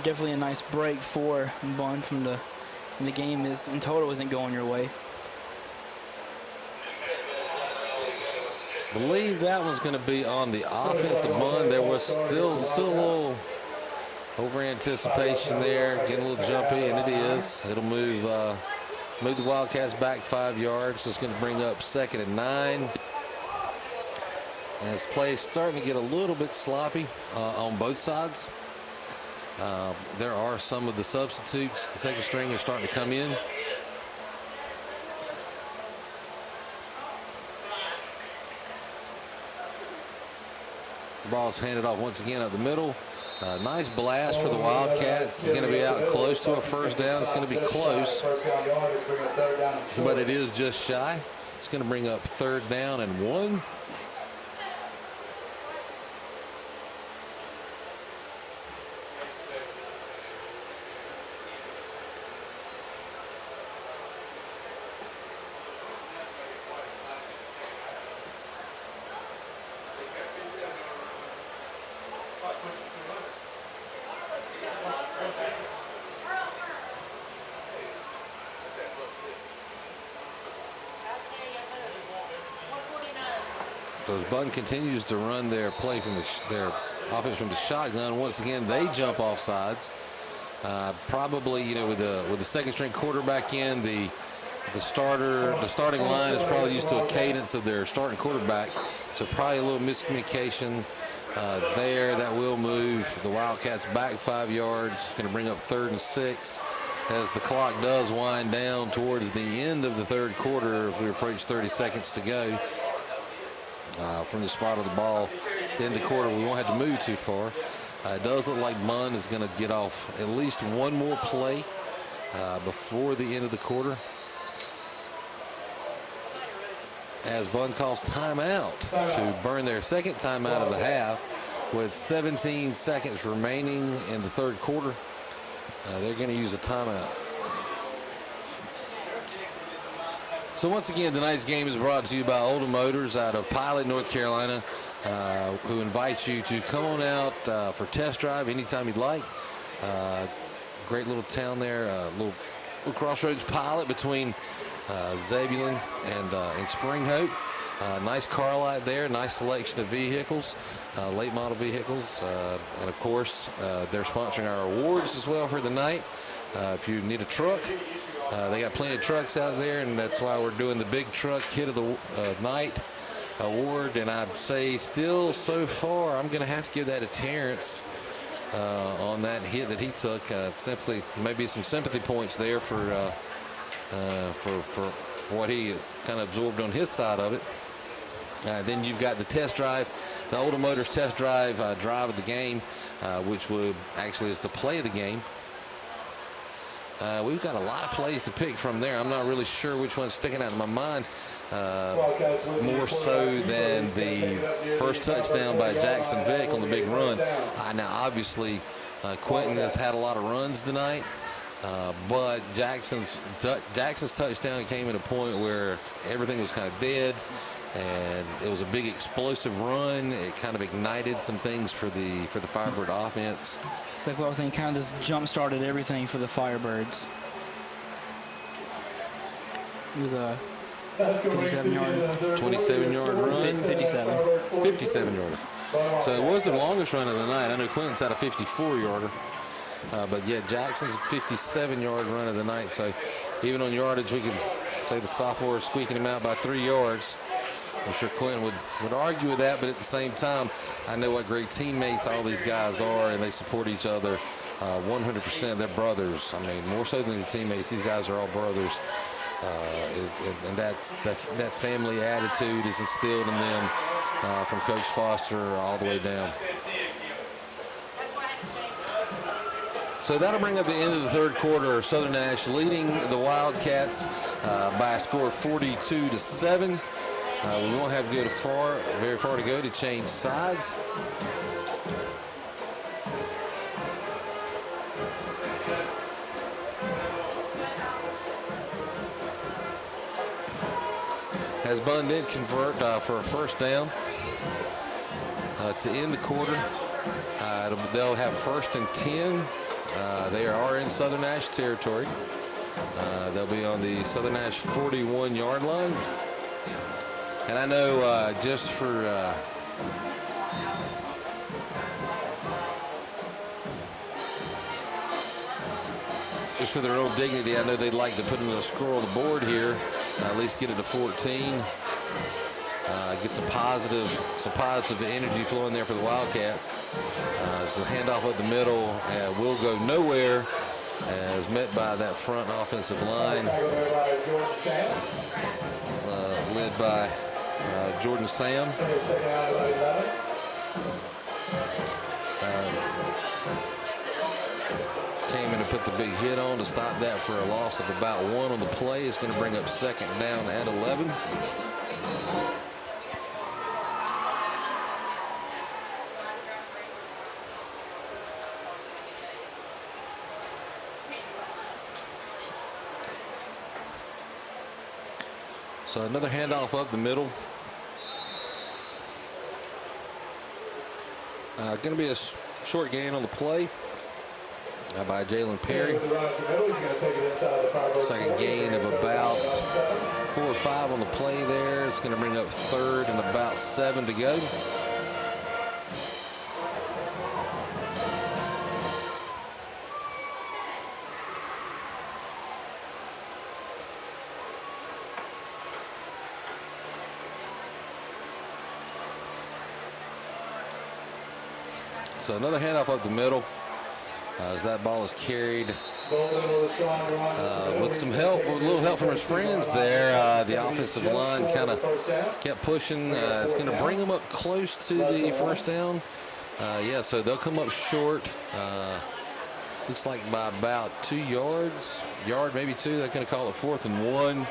Definitely a nice break for Bunn from the game is in total isn't going your way. Believe that one's going to be on the offensive Bunn. There was still a little over anticipation there, getting a little jumpy, and it is. It'll move the Wildcats back 5 yards. It's going to bring up 2nd and 9. As play is starting to get a little bit sloppy on both sides. There are some of the substitutes. The second string are starting to come in. The ball's handed off once again up the middle. Nice blast for the Wildcats. It's going to be out close to a first down. It's going to be close, but it is just shy. It's going to bring up 3rd down and 1. As Bunn continues to run their play from their offense from the shotgun, once again they jump off sides. Probably, with the second string quarterback in, the starting line is probably used to a cadence of their starting quarterback, so probably a little miscommunication there. That will move the Wildcats back 5 yards. It's going to bring up 3rd and 6 as the clock does wind down towards the end of the 3rd quarter. If we approach 30 seconds to go. From the spot of the ball at the end of the quarter, we won't have to move too far. It does look like Bunn is going to get off at least one more play before the end of the quarter, as Bunn calls timeout to burn their 2nd timeout of the half with 17 seconds remaining in the 3rd quarter. They're going to use a timeout. So once again, tonight's game is brought to you by Oldham Motors out of Pilot, North Carolina, who invites you to come on out for test drive anytime you'd like. Great little town there, little crossroads Pilot between Zebulon and Spring Hope. Nice car lot there, nice selection of vehicles, late model vehicles, and of course they're sponsoring our awards as well for the night. If you need a truck, they got plenty of trucks out there, and that's why we're doing the big truck hit of the night. award, and I'd say still so far I'm going to have to give that to Terrence on that hit that he took. Simply maybe some sympathy points there for what he kind of absorbed on his side of it. Then you've got the test drive, the Older Motors test drive drive of the game, which would actually is the play of the game. We've got a lot of plays to pick from there. I'm not really sure which one's sticking out in my mind more so than the first touchdown by Jackson Vick on the big run. Now, obviously, Quentin has had a lot of runs tonight, but Jackson's touchdown came at a point where everything was kind of dead, and it was a big explosive run. It kind of ignited some things for the Firebird offense. It's like what I was saying, kind of just jump-started everything for the Firebirds. It was a 27-yard run. 57-yarder. So it was the longest run of the night. I know Quentin's had a 54-yarder. But, yeah, Jackson's 57-yard run of the night. So even on yardage, we can say the sophomore is squeaking him out by 3 yards. I'm sure Quentin would argue with that, but at the same time, I know what great teammates all these guys are, and they support each other 100%. They're brothers. I mean, more so than their teammates, these guys are all brothers. And that family attitude is instilled in them from Coach Foster all the way down. So that'll bring up the end of the third quarter. Southern Nash leading the Wildcats by a score of 42-7. We won't have to go very far to go to change sides. As Bunn did convert for a first down to end the quarter. They'll have 1st and 10. They are in Southern Nash territory. They'll be on the Southern Nash 41-yard line. And I know just for their own dignity, I know they'd like to put another score on the board here, at least get it to 14. Get some positive energy flowing there for the Wildcats. So the handoff up the middle will go nowhere, as met by that front offensive line, led by Jordan Sam. Came in and put the big hit on to stop that for a loss of about 1 on the play. It's going to bring up 2nd down at 11. So another handoff up the middle. Going to be a short gain on the play by Jalen Perry. Second gain of about 4 or 5 on the play there. It's going to bring up 3rd and about 7 to go. So another handoff up the middle as that ball is carried with some help, with a little help from his friends there. The offensive line kind of kept pushing. It's going to bring them up close to the first down. Yeah, so they'll come up short. Looks like by about 2 yards, maybe 2. They're going to call it 4th and 1.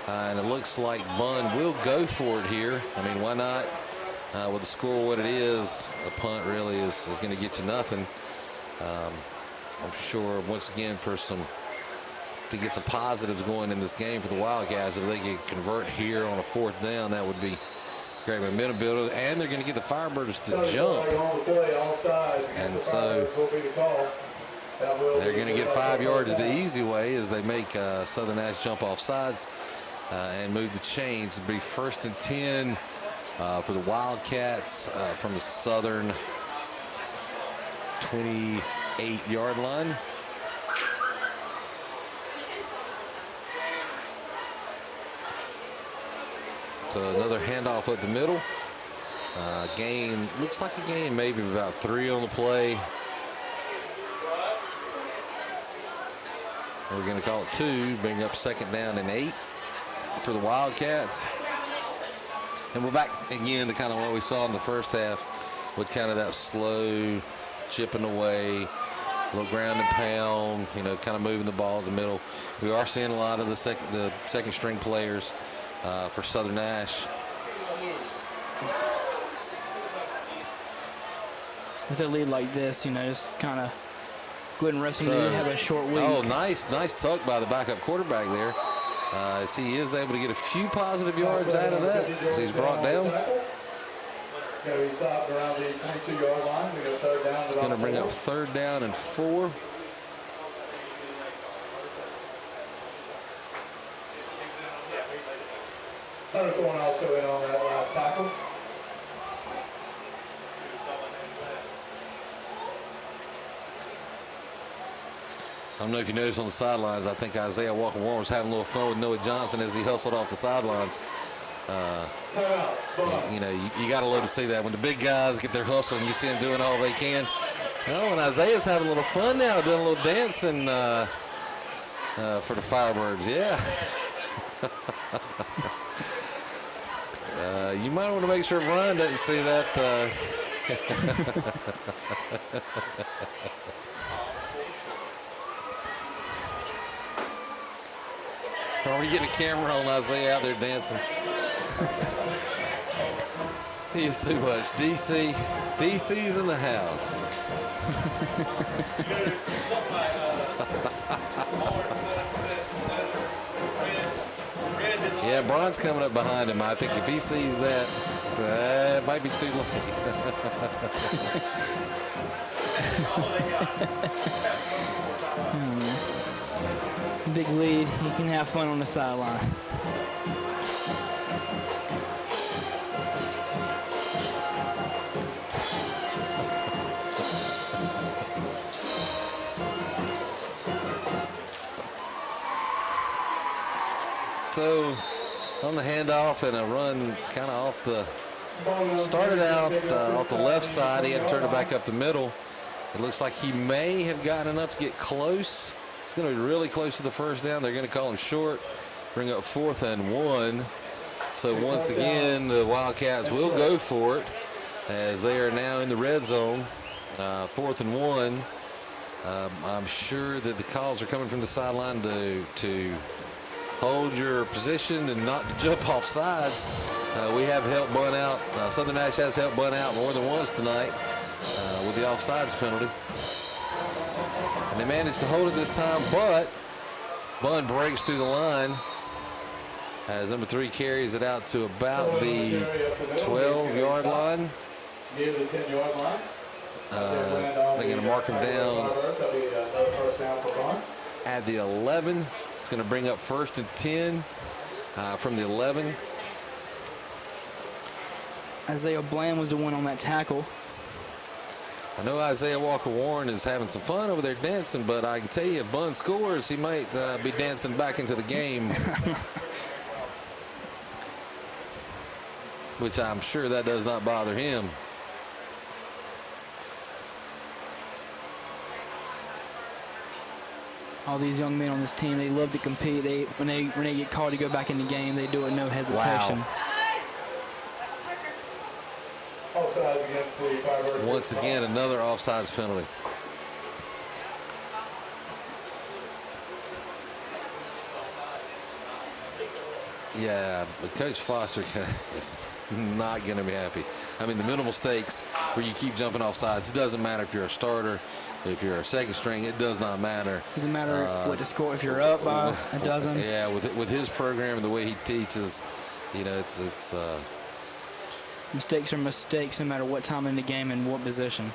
And it looks like Bunn will go for it here. I mean, why not? With the score what it is, a punt really is going to get you nothing. I'm sure once again to get some positives going in this game for the Wildcats, if they can convert here on a 4th down, that would be great momentum builder. And they're going to get the Firebirds to jump. And so they're going to get 5 yards the easy way as they make Southern Nash jump off sides and move the chains. It'll be 1st and 10. For the Wildcats from the Southern 28-yard line. So another handoff up the middle. Gain, looks like a gain maybe of about 3 on the play. We're going to call it 2, bring up 2nd down and 8 for the Wildcats. And we're back again to kind of what we saw in the first half with kind of that slow chipping away, a little ground and pound, you know, kind of moving the ball in the middle. We are seeing a lot of the second string players for Southern Nash. With a lead like this, you know, just kind of go ahead and rest him. Have a short week. Oh, nice tuck by the backup quarterback there. As he is able to get a few positive yards out of that as he's brought down. It's going to bring up 3rd down and 4. Hunter Thorne also in on that last tackle. I don't know if you noticed on the sidelines, I think Isaiah Walker-Warren was having a little fun with Noah Johnson as he hustled off the sidelines. You know, you got to love to see that when the big guys get their hustle and you see them doing all they can. Oh, and Isaiah's having a little fun now, doing a little dancing for the Firebirds. Yeah. You might want to make sure Brian doesn't see that. Are we getting a camera on Isaiah out there dancing? He's too much. DC's in the house. Yeah, Bron's coming up behind him. I think if he sees that, it might be too late. Big lead. You can have fun on the sideline. So on the handoff and a run kind of off the, started out off the left side. He had to turn it back up the middle. It looks like he may have gotten enough to get close. It's going to be really close to the 1st down. They're going to call him short, bring up 4th and 1. So once again, the Wildcats will go for it as they are now in the red zone. 4th and 1. I'm sure that the calls are coming from the sideline to hold your position and not to jump off sides. We have helped Bunn out. Southern Nash has helped Bunn out more than once tonight with the offsides penalty. And they managed to hold it this time, but Bunn breaks through the line as number 3 carries it out to about the 12-yard line. Near the 10-yard line. They're going to mark him down at the 11. It's going to bring up 1st and 10 from the 11. Isaiah Bland was the one on that tackle. I know Isaiah Walker-Warren is having some fun over there dancing, but I can tell you if Bunn scores, he might be dancing back into the game. Which I'm sure that does not bother him. All these young men on this team, they love to compete. When they get called to go back in the game, they do it no hesitation. Wow. Once again, another offsides penalty. Yeah, but Coach Foster is not going to be happy. I mean, the minimal stakes where you keep jumping off sides, it doesn't matter if you're a starter, if you're a second string, it does not matter. Doesn't matter what the score, if you're up by a dozen. Yeah, with his program and the way he teaches, you know, it's mistakes are mistakes no matter what time in the game and what position.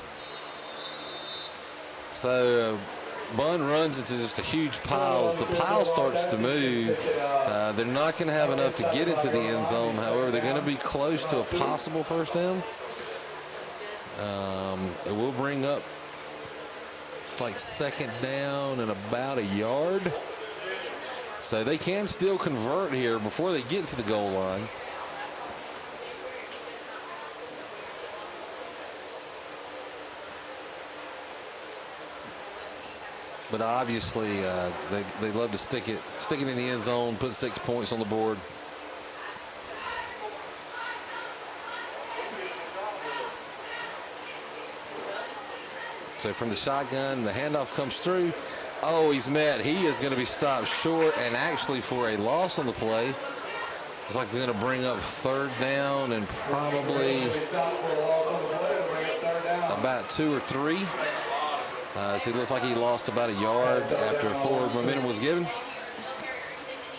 So Bunn runs into just a huge pile. As the pile starts to move, they're not going to have enough to get into the end zone. However, they're going to be close to a possible 1st down. It will bring up, it's like 2nd down and about a yard. So they can still convert here before they get to the goal line. but obviously they love to stick it in the end zone, put 6 points on the board. So from the shotgun, the handoff comes through. Oh, he's met. He is going to be stopped short, and actually for a loss on the play. It's like they're going to bring up 3rd down and probably about 2 or 3. So it looks like he lost about a yard after forward momentum was given.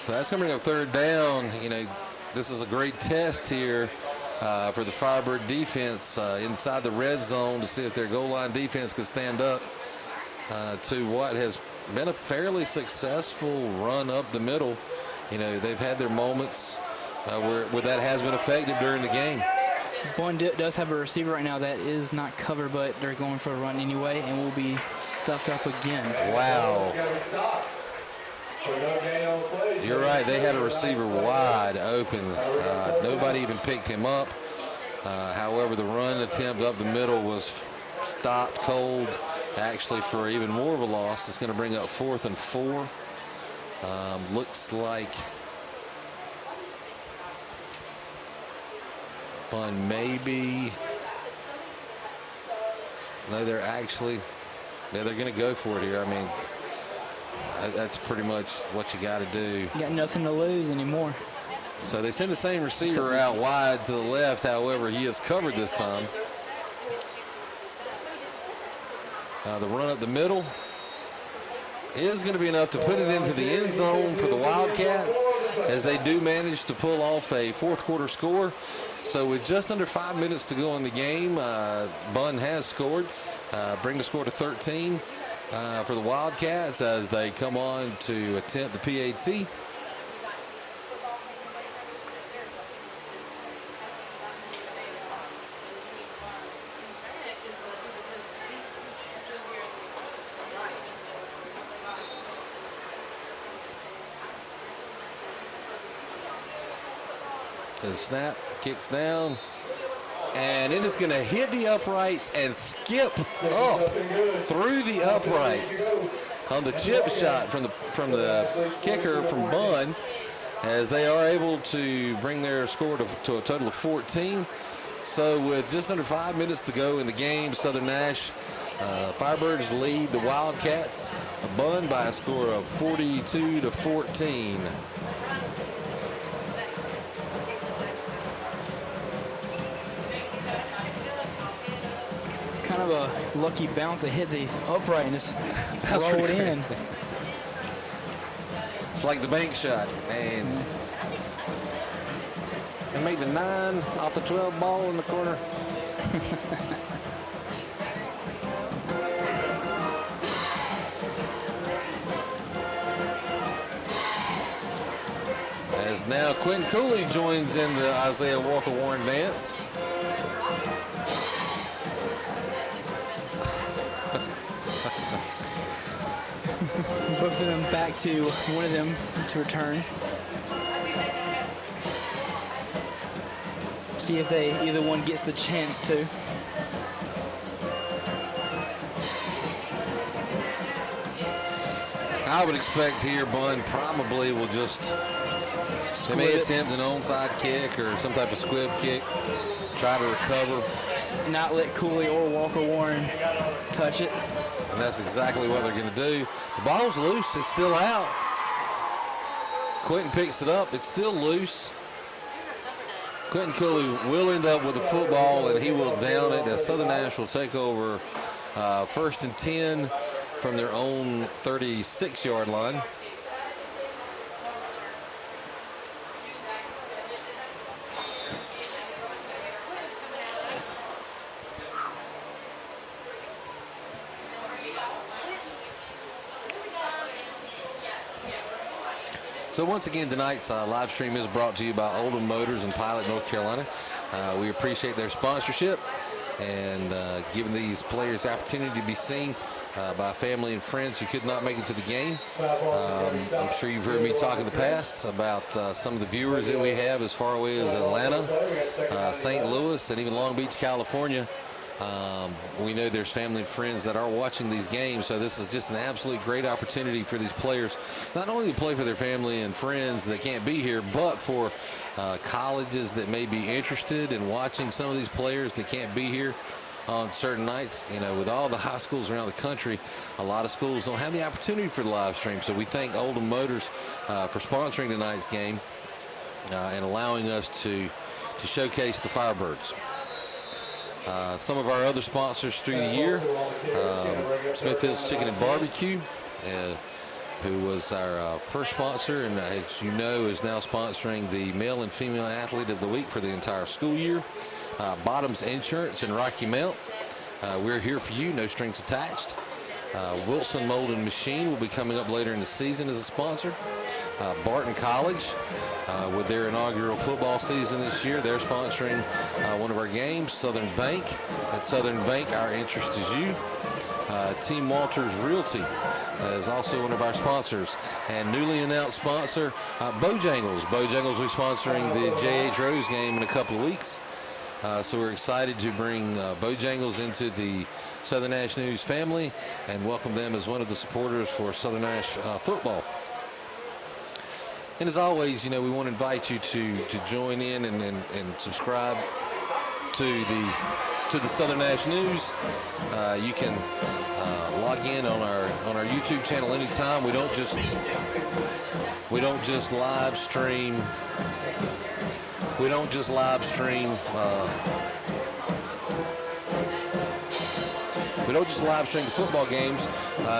So that's going to bring up 3rd down. You know, this is a great test here for the Firebird defense inside the red zone to see if their goal line defense could stand up to what has been a fairly successful run up the middle. You know, they've had their moments where that has been effective during the game. Bunn does have a receiver right now that is not covered, but they're going for a run anyway, and will be stuffed up again. Wow. You're right. They had a receiver wide open. Nobody even picked him up. However, the run attempt up the middle was stopped cold, actually, for even more of a loss. It's going to bring up 4th and 4. Looks like Bunn maybe. No, they're actually, they're going to go for it here. I mean, that's pretty much what you got to do. You got nothing to lose anymore. So they send the same receiver out wide to the left. However, he is covered this time. The run up the middle is going to be enough to put it into the end zone for the Wildcats, as they do manage to pull off a 4th quarter score. So with just under 5 minutes to go in the game, Bunn has scored, bring the score to 13 for the Wildcats as they come on to attempt the PAT. The snap, kicks down, and it is going to hit the uprights and skip up through the uprights on the chip shot from the kicker from Bunn, as they are able to bring their score to a total of 14. So with just under 5 minutes to go in the game, Southern Nash Firebirds lead the Wildcats, Bunn by a score of 42-14. Kind of a lucky bounce to hit the upright and just roll it in. It's like the bank shot, and make the 9 off the 12 ball in the corner. As now Quentin Cooley joins in the Isaiah Walker-Warren dance. Both of them back to one of them to return. See if either one gets the chance to. I would expect here Bunn probably will just, they may attempt an onside kick or some type of squib kick, try to recover. Not let Cooley or Walker-Warren touch it. And that's exactly what they're going to do. The ball's loose. It's still out. Quentin picks it up. It's still loose. Quentin Cooley will end up with the football, and he will down it as Southern Nash will take over 1st and 10 from their own 36-yard line. So once again, tonight's live stream is brought to you by Oldham Motors in Pilot, North Carolina. We appreciate their sponsorship and giving these players the opportunity to be seen by family and friends who could not make it to the game. I'm sure you've heard me talk in the past about some of the viewers that we have as far away as Atlanta, St. Louis, and even Long Beach, California. We know there's family and friends that are watching these games, so this is just an absolute great opportunity for these players, not only to play for their family and friends that can't be here, but for colleges that may be interested in watching some of these players that can't be here on certain nights. You know, with all the high schools around the country, a lot of schools don't have the opportunity for the live stream. So we thank Oldham Motors for sponsoring tonight's game and allowing us to showcase the Firebirds. Some of our other sponsors through the year, Smithfield's Chicken and Barbecue, who was our first sponsor, and as you know, is now sponsoring the male and female athlete of the week for the entire school year. Bottoms Insurance in Rocky Mount. We're here for you, no strings attached. Wilson Mold and Machine will be coming up later in the season as a sponsor. Barton College, with their inaugural football season this year, they're sponsoring one of our games. Southern Bank. At Southern Bank, our interest is you. Team Walters Realty is also one of our sponsors. And newly announced sponsor, Bojangles. Bojangles will be sponsoring the J.H. Rose game in a couple of weeks. So we're excited to bring Bojangles into the Southern Nash News family and welcome them as one of the supporters for Southern Nash football. And as always, you know, we want to invite you to join in and subscribe to the Southern Nash News. You can log in on our YouTube channel anytime. We don't just live stream. We don't just live stream. We don't just live stream the football games.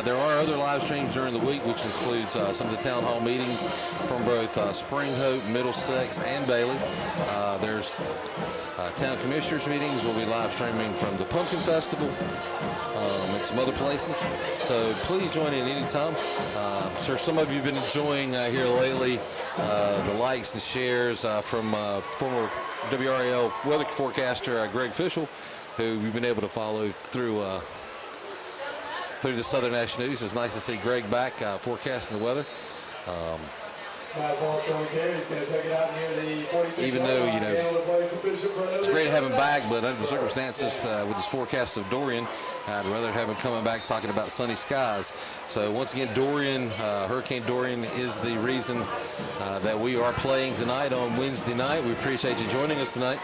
There are other live streams during the week, which includes some of the town hall meetings from both Spring Hope, Middlesex, and Bailey. There's town commissioners meetings. We'll be live streaming from the Pumpkin Festival and some other places. So please join in anytime. I'm sure some of you have been enjoying here lately the likes and shares from former WRAL weather forecaster Greg Fischel, who we've been able to follow through the Southern Nash News. It's nice to see Greg back forecasting the weather. Even though, you know, it's great to have him back, but under the circumstances with his forecast of Dorian, I'd rather have him coming back talking about sunny skies. So once again, Dorian, Hurricane Dorian, is the reason that we are playing tonight on Wednesday night. We appreciate you joining us tonight.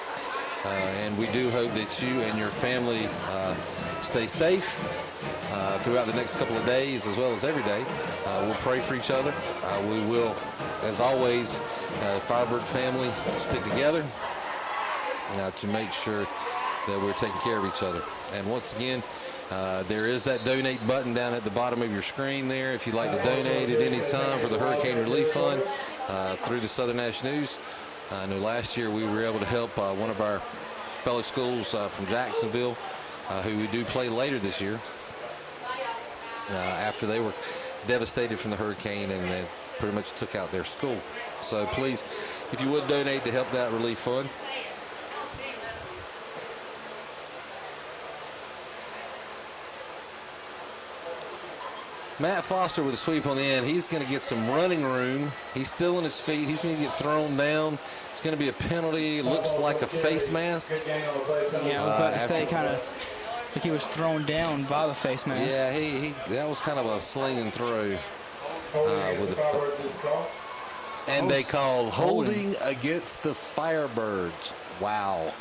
And we do hope that you and your family stay safe throughout the next couple of days, as well as every day. We'll pray for each other. We will, as always, Firebird family stick together to make sure that we're taking care of each other. And once again, there is that donate button down at the bottom of your screen there if you'd like to donate at any time for the Hurricane Relief Fund through the Southern Nash News. I know last year we were able to help one of our fellow schools from Jacksonville, who we do play later this year, after they were devastated from the hurricane and they pretty much took out their school. So please, if you would donate to help that relief fund. Matt Foster with a sweep on the end. He's going to get some running room. He's still on his feet. He's going to get thrown down. It's going to be a penalty. Looks like a face mask. Yeah, I was about to say, kind of like he was thrown down by the face mask. Yeah, he that was kind of a sling and throw. And they called holding against the Firebirds. Wow.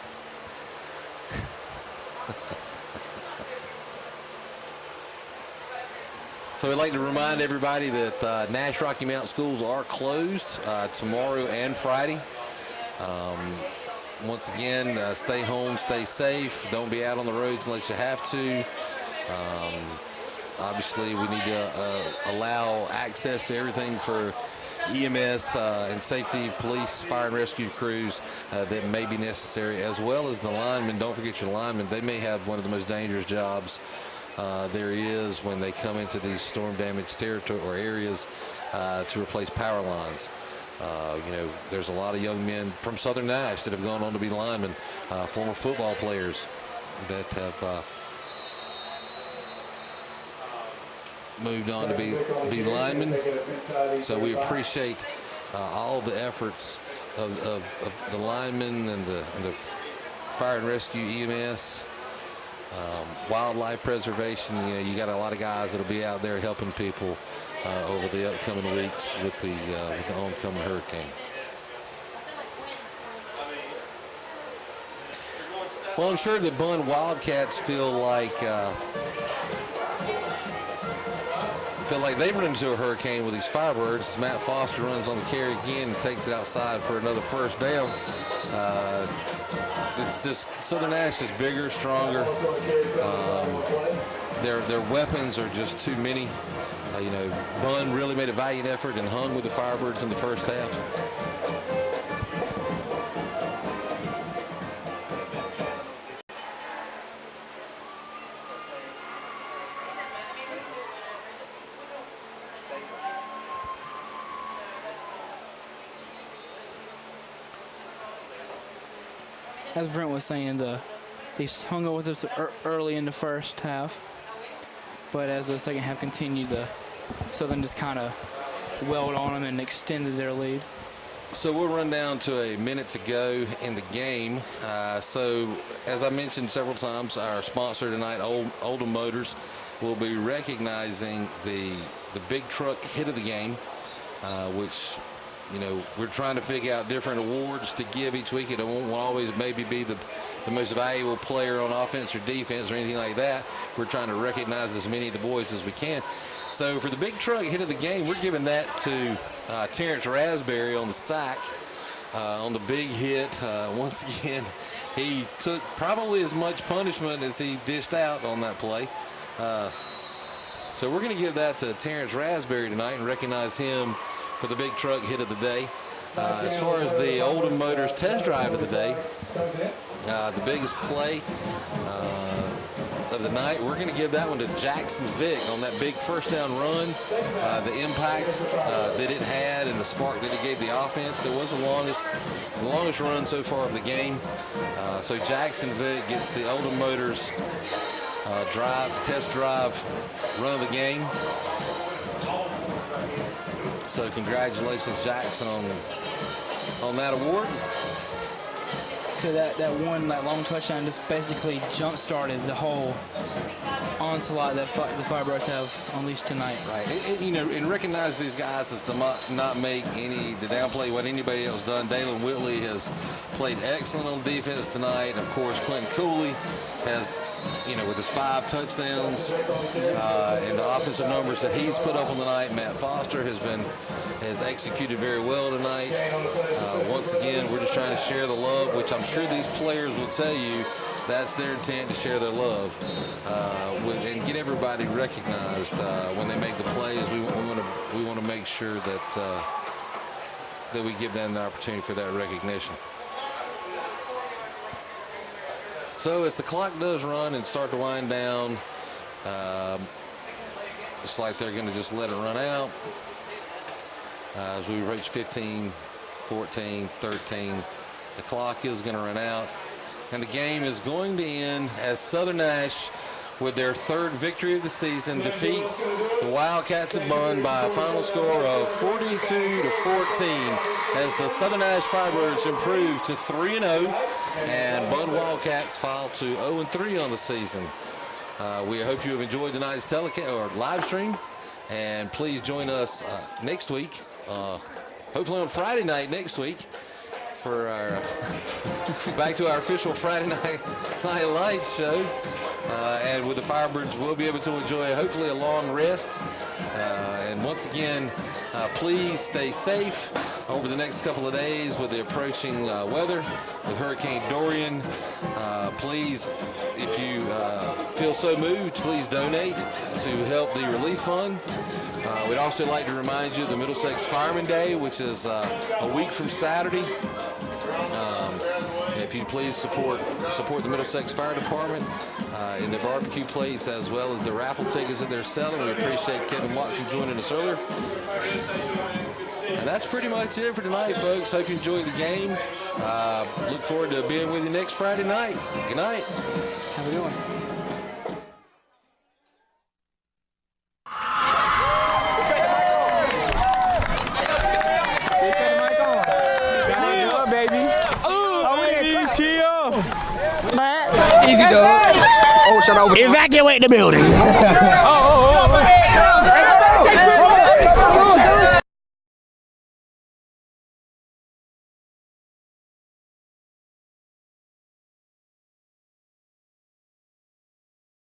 So we'd like to remind everybody that Nash Rocky Mount schools are closed tomorrow and Friday. Once again, stay home, stay safe. Don't be out on the roads unless you have to. Obviously, we need to allow access to everything for EMS and safety, police, fire and rescue crews that may be necessary, as well as the linemen. Don't forget your linemen. They may have one of the most dangerous jobs there is when they come into these storm damaged territory or areas to replace power lines. You know, there's a lot of young men from Southern Nash that have gone on to be linemen, former football players that have moved on to be linemen. So we appreciate all the efforts of the linemen and the fire and rescue EMS wildlife preservation. You know, you got a lot of guys that'll be out there helping people over the upcoming weeks with the oncoming hurricane. Well, I'm sure the Bunn Wildcats feel like they've run into a hurricane with these Firebirds. As Matt Foster runs on the carry again and takes it outside for another first down. It's just Southern Nash is bigger, stronger. Their weapons are just too many. You know, Bunn really made a valiant effort and hung with the Firebirds in the first half. As Brent was saying, they hung up with us early in the first half, but as the second half continued, the Southern just kind of welled on them and extended their lead. So we'll run down to a minute to go in the game. So as I mentioned several times, our sponsor tonight, Oldham Motors, will be recognizing the big truck hit of the game, which, you know, we're trying to figure out different awards to give each week. It won't always maybe be the most valuable player on offense or defense or anything like that. We're trying to recognize as many of the boys as we can. So for the big truck hit of the game, we're giving that to Terrence Raspberry on the sack, on the big hit. Once again, he took probably as much punishment as he dished out on that play. So we're going to give that to Terrence Raspberry tonight and recognize him for the big truck hit of the day. As far as the Oldham Motors test drive of the day, the biggest play of the night, we're going to give that one to Jackson Vick on that big first down run. The impact that it had and the spark that it gave the offense. It was the longest run so far of the game. So Jackson Vick gets the Oldham Motors test drive run of the game. So congratulations, Jackson, on that award. So that long touchdown just basically jump-started the whole onslaught that the Firebirds have unleashed tonight. Right, and recognize these guys as to not make to downplay what anybody else done. Dalen Whitley has played excellent on defense tonight. And of course, Clinton Cooley has, with his 5 touchdowns and the offensive numbers that he's put up on the night. Matt Foster has executed very well tonight. Once again, we're just trying to share the love, which I'm sure these players will tell you that's their intent, to share their love and get everybody recognized when they make the plays. We want to make sure that we give them the opportunity for that recognition. So as the clock does run and start to wind down, it's like they're going to just let it run out. As we reach 15, 14, 13, the clock is going to run out. And the game is going to end as Southern Nash, with their 3rd victory of the season, defeats the Wildcats of Bunn by a final score of 42-14 as the Southern Nash Firebirds improve to 3-0 and Bunn Wildcats fall to 0-3 on the season. We hope you have enjoyed tonight's telecast or live stream, and please join us next week, hopefully on Friday night next week, for our back to our official Friday Night Lights show. And with the Firebirds, we'll be able to enjoy hopefully a long rest. And once again, please stay safe over the next couple of days with the approaching weather with Hurricane Dorian. Please, if you feel so moved, please donate to help the relief fund. We'd also like to remind you of the Middlesex Fireman Day, which is a week from Saturday. If you please support the Middlesex Fire Department in the barbecue plates as well as the raffle tickets that they're selling. We appreciate Kevin Watson joining us earlier. And that's pretty much it for tonight, folks. Hope you enjoyed the game. Look forward to being with you next Friday night. Good night. Have a good one. Easy, dog. Oh, Evacuate the building.